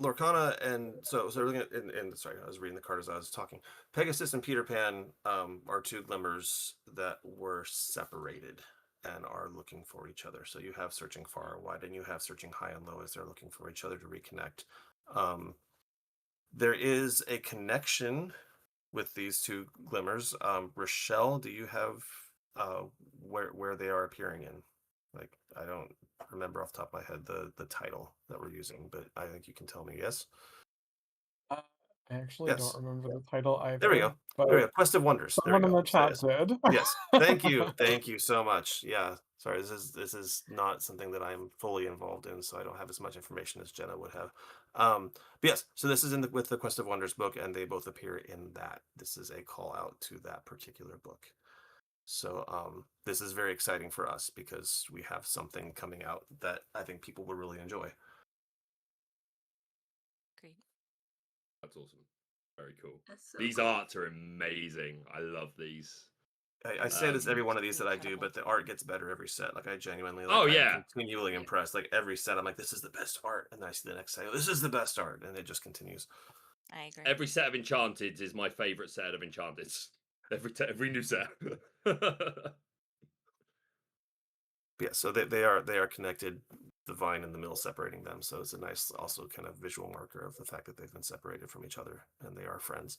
Lorcana and so we're looking at and sorry, I was reading the card as I was talking. Pegasus and Peter Pan are two glimmers that were separated and are looking for each other. So you have searching far and wide, and you have searching high and low as they're looking for each other to reconnect. There is a connection with these two glimmers. Richelle, do you have where they are appearing in? Like, I don't remember off the top of my head the title that we're using, but I think you can tell me. Yes. I actually Yes. don't remember the title either. There we go. But There we go. Quest of Wonders. There someone we in go. the chat So, yes. did. Yes. Thank you. Thank you so much. Yeah. Sorry, this is not something that I'm fully involved in, so I don't have as much information as Jenna would have. But yes, so this is with the Quest of Wonders book, and they both appear in that. This is a call out to that particular book. So this is very exciting for us because we have something coming out that I think people will really enjoy. Great. That's awesome. Very cool. That's so These cool. arts are amazing. I love these. I say this every one of these that I do, Incredible. but the art gets better every set. Like I genuinely, Oh, I'm yeah. continually impressed. Like every set, I'm like, this is the best art, and then I see the next set, this is the best art, and it just continues. I agree. Every set of Enchanted is my favorite set of Enchanted. Every new set. Yeah, so they are connected. The vine and the mill separating them, so it's a nice, also kind of visual marker of the fact that they've been separated from each other and they are friends.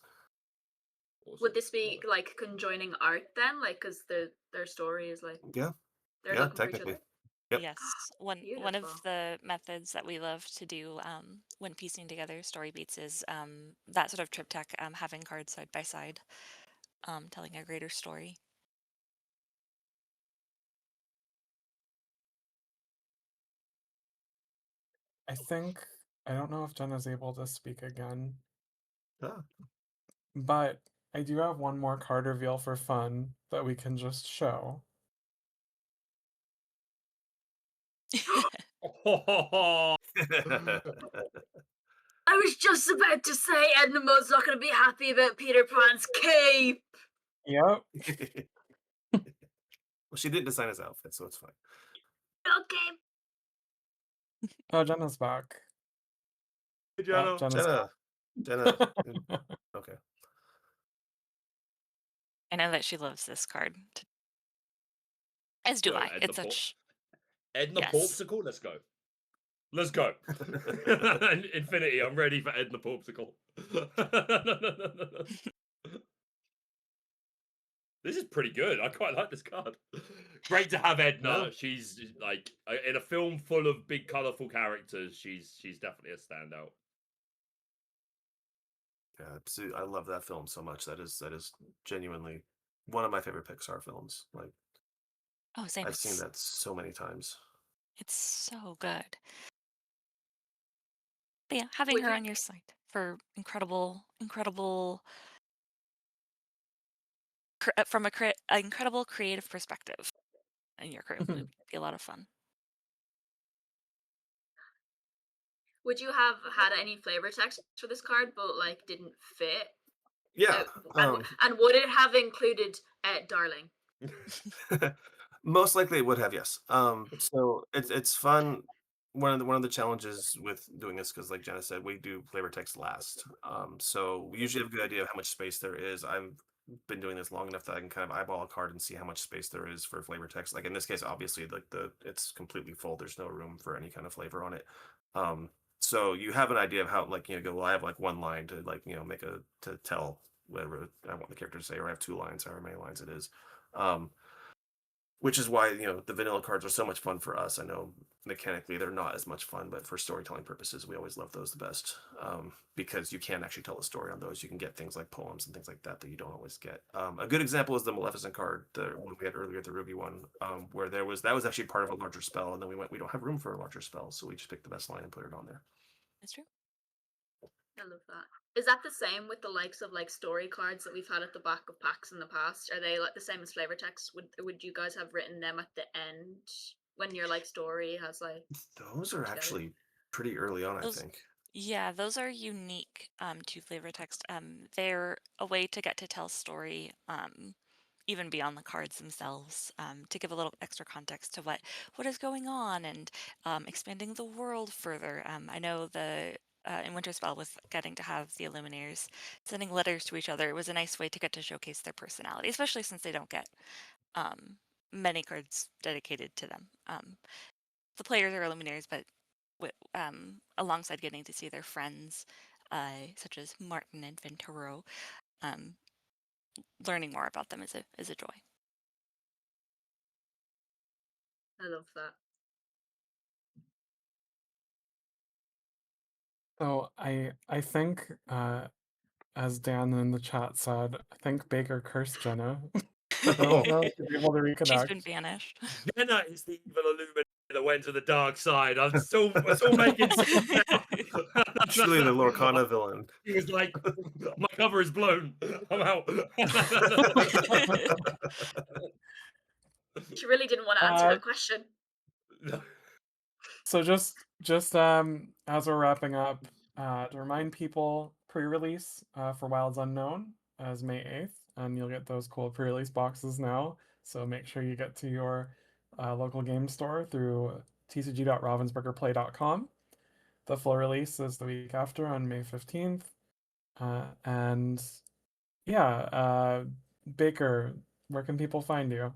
Awesome. Would this be like conjoining art then? Like, because their story is like Yeah, they're yeah, looking for each technically. other? Yep. Yes, one of Beautiful. the methods that we love to do when piecing together story beats is that sort of triptych, having cards side by side, telling a greater story. I don't know if Jenna's able to speak again, Ah. but I do have one more card reveal for fun that we can just show. Oh, I was just about to say Ednamo's not going to be happy about Peter Pan's cape. Yep. Well, she didn't design his outfit, so it's fine. Okay. Oh, Jenna's back. Hey, Jenna. Jenna's Jenna. Okay. I know that she loves this card. As do Well, I. It's such. Edna Yes. Popsicle, let's go. Let's go. Infinity, I'm ready for Edna Popsicle. This is pretty good. I quite like this card. Great to have Edna. Yeah. She's like in a film full of big, colorful characters. She's definitely a standout. Yeah, I love that film so much. That is genuinely one of my favorite Pixar films. Like Oh, same. I've seen that so many times. It's so good. But yeah, having Would her you- on your side for incredible from an incredible creative perspective in your group would be a lot of fun. Would you have had any flavor text for this card, but like didn't fit? Yeah. And would it have included Darling? Most likely it would have, yes. So it's fun. One of the challenges with doing this, because like Jenna said, we do flavor text last. So we usually have a good idea of how much space there is. I've been doing this long enough that I can kind of eyeball a card and see how much space there is for flavor text. Like in this case, obviously, like it's completely full. There's no room for any kind of flavor on it. So you have an idea of how, like, go, well, I have like one line to, like, make to tell whatever I want the character to say, or I have two lines, however many lines it is. Which is why, the vanilla cards are so much fun for us. I know mechanically they're not as much fun, but for storytelling purposes, we always love those the best, because you can actually tell a story on those. You can get things like poems and things like that you don't always get. A good example is the Maleficent card, the one we had earlier, the Ruby one, where that was actually part of a larger spell, and then we don't have room for a larger spell, so we just picked the best line and put it on there. That's true. I love that. Is that the same with the likes of like story cards that we've had at the back of packs in the past? Are they like the same as flavor text? Would you guys have written them at the end when your like story has like Those come are together? actually pretty early on, I Those, think. yeah, those are unique to flavor text. They're a way to get to tell story even beyond the cards themselves, to give a little extra context to what is going on and expanding the world further. I know the in Winterspell with getting to have the Illuminators sending letters to each other, it was a nice way to get to showcase their personality, especially since they don't get um, many cards dedicated to them. The players are Illuminators, but alongside getting to see their friends, such as Martin and Venturo, um, learning more about them is a joy. I love that. So I think, as Dan in the chat said, I think Baker cursed Jenna. I don't know if you'll be able to She's been reconnect. banished. Jenna is the evil Illuminator that went to the dark side. It's all making sense now. Truly the Lorcana villain. He was like, my cover is blown. I'm out. She really didn't want to answer that question. So just as we're wrapping up, to remind people, pre-release for Wilds Unknown is May 8th, and you'll get those cool pre-release boxes now. So make sure you get to your local game store through tcg.ravensburgerplay.com. The full release is the week after on May 15th. And yeah, Baker, where can people find you?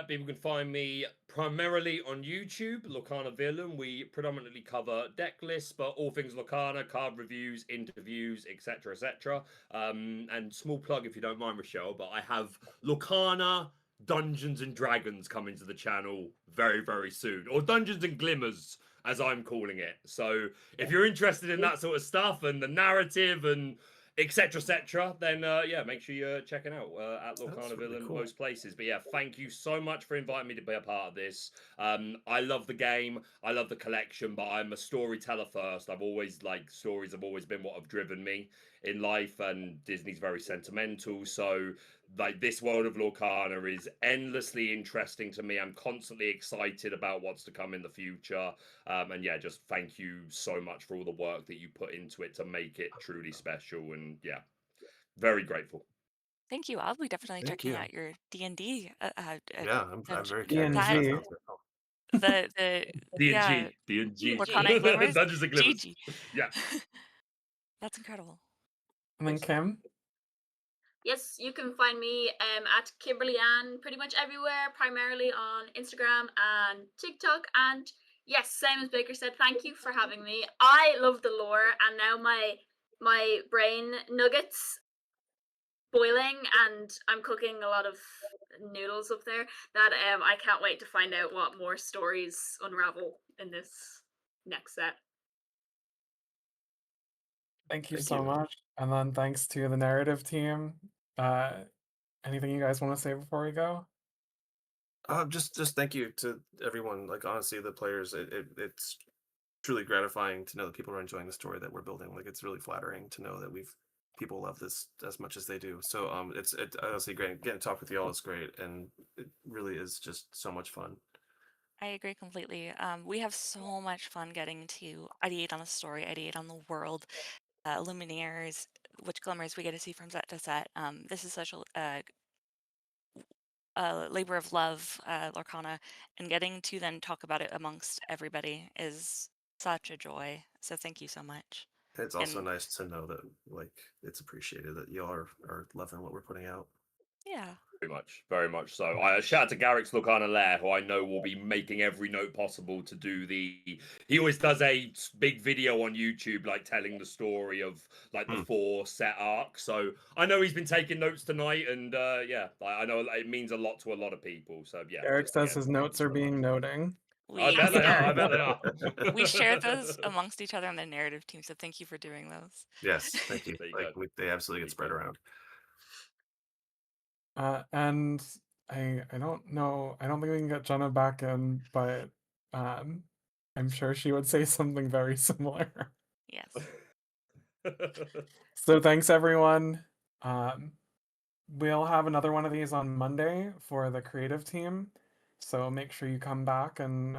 People can find me primarily on YouTube, Lorcana Villain. We predominantly cover deck lists, but all things Lorcana, card reviews, interviews, etc., etc. And small plug if you don't mind, Richelle, but I have Lorcana Dungeons and Dragons coming to the channel very, very soon, or Dungeons and Glimmers, as I'm calling it. So if you're interested in that sort of stuff and the narrative and etc., then yeah, make sure you're checking out at Lorcana really Villain cool. most places. But yeah, thank you so much for inviting me to be a part of this. I love the game, I love the collection, but I'm a storyteller first. I've always stories have always been what have driven me in life, and Disney's very sentimental. So this world of Lorcana is endlessly interesting to me. I'm constantly excited about what's to come in the future. And yeah, just thank you so much for all the work that you put into it to make it truly special. And yeah, very grateful. Thank you. I'll be definitely Thank checking you. out your D&D. Yeah, I'm very D&G. curious. Yeah. The yeah, D&G. Lorcana and Glimmers. Dungeons and Glimmers. GG. Yeah. That's incredible. And then Kim? Yes, you can find me at Kimberly Ann pretty much everywhere, primarily on Instagram and TikTok. And yes, same as Baker said, thank you for having me. I love the lore, and now my brain nuggets boiling, and I'm cooking a lot of noodles up there that I can't wait to find out what more stories unravel in this next set. Thank you Thank so you. much. And then thanks to the narrative team. Anything you guys want to say before we go? Just thank you to everyone. Like, honestly, the players, it's truly gratifying to know that people are enjoying the story that we're building. Like, it's really flattering to know that people love this as much as they do. So it's honestly great. Getting to talk with you all is great, and it really is just so much fun. I agree completely. We have so much fun getting to ideate on the story, ideate on the world, Lumineers, which glimmers we get to see from set to set. This is such a labor of love, Lorcana, and getting to then talk about it amongst everybody is such a joy. So thank you so much. It's also And nice to know that, like, it's appreciated that y'all are loving what we're putting out. Yeah. Very much so. I shout out to Garrick's Lorcana Lair, who I know will be making every note possible to do the. He always does a big video on YouTube, like telling the story of like the 4 set arcs. So I know he's been taking notes tonight, and yeah, I know it means a lot to a lot of people. So yeah, Eric just says again, his thank notes you are so being much. noting. I We bet they are. I bet they are. we share those amongst each other on the narrative team, so thank you for doing those. Yes, thank you. There you Like go. they absolutely There get you spread go. around. And I don't know. I don't think we can get Jenna back in, but I'm sure she would say something very similar. Yes. So thanks everyone. We'll have another one of these on Monday for the creative team. So make sure you come back and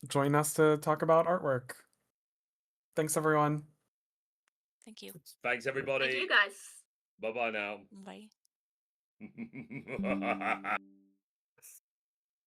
join us to talk about artwork. Thanks everyone. Thank you. Thanks, Thank everybody. you guys. Bye bye now. Bye.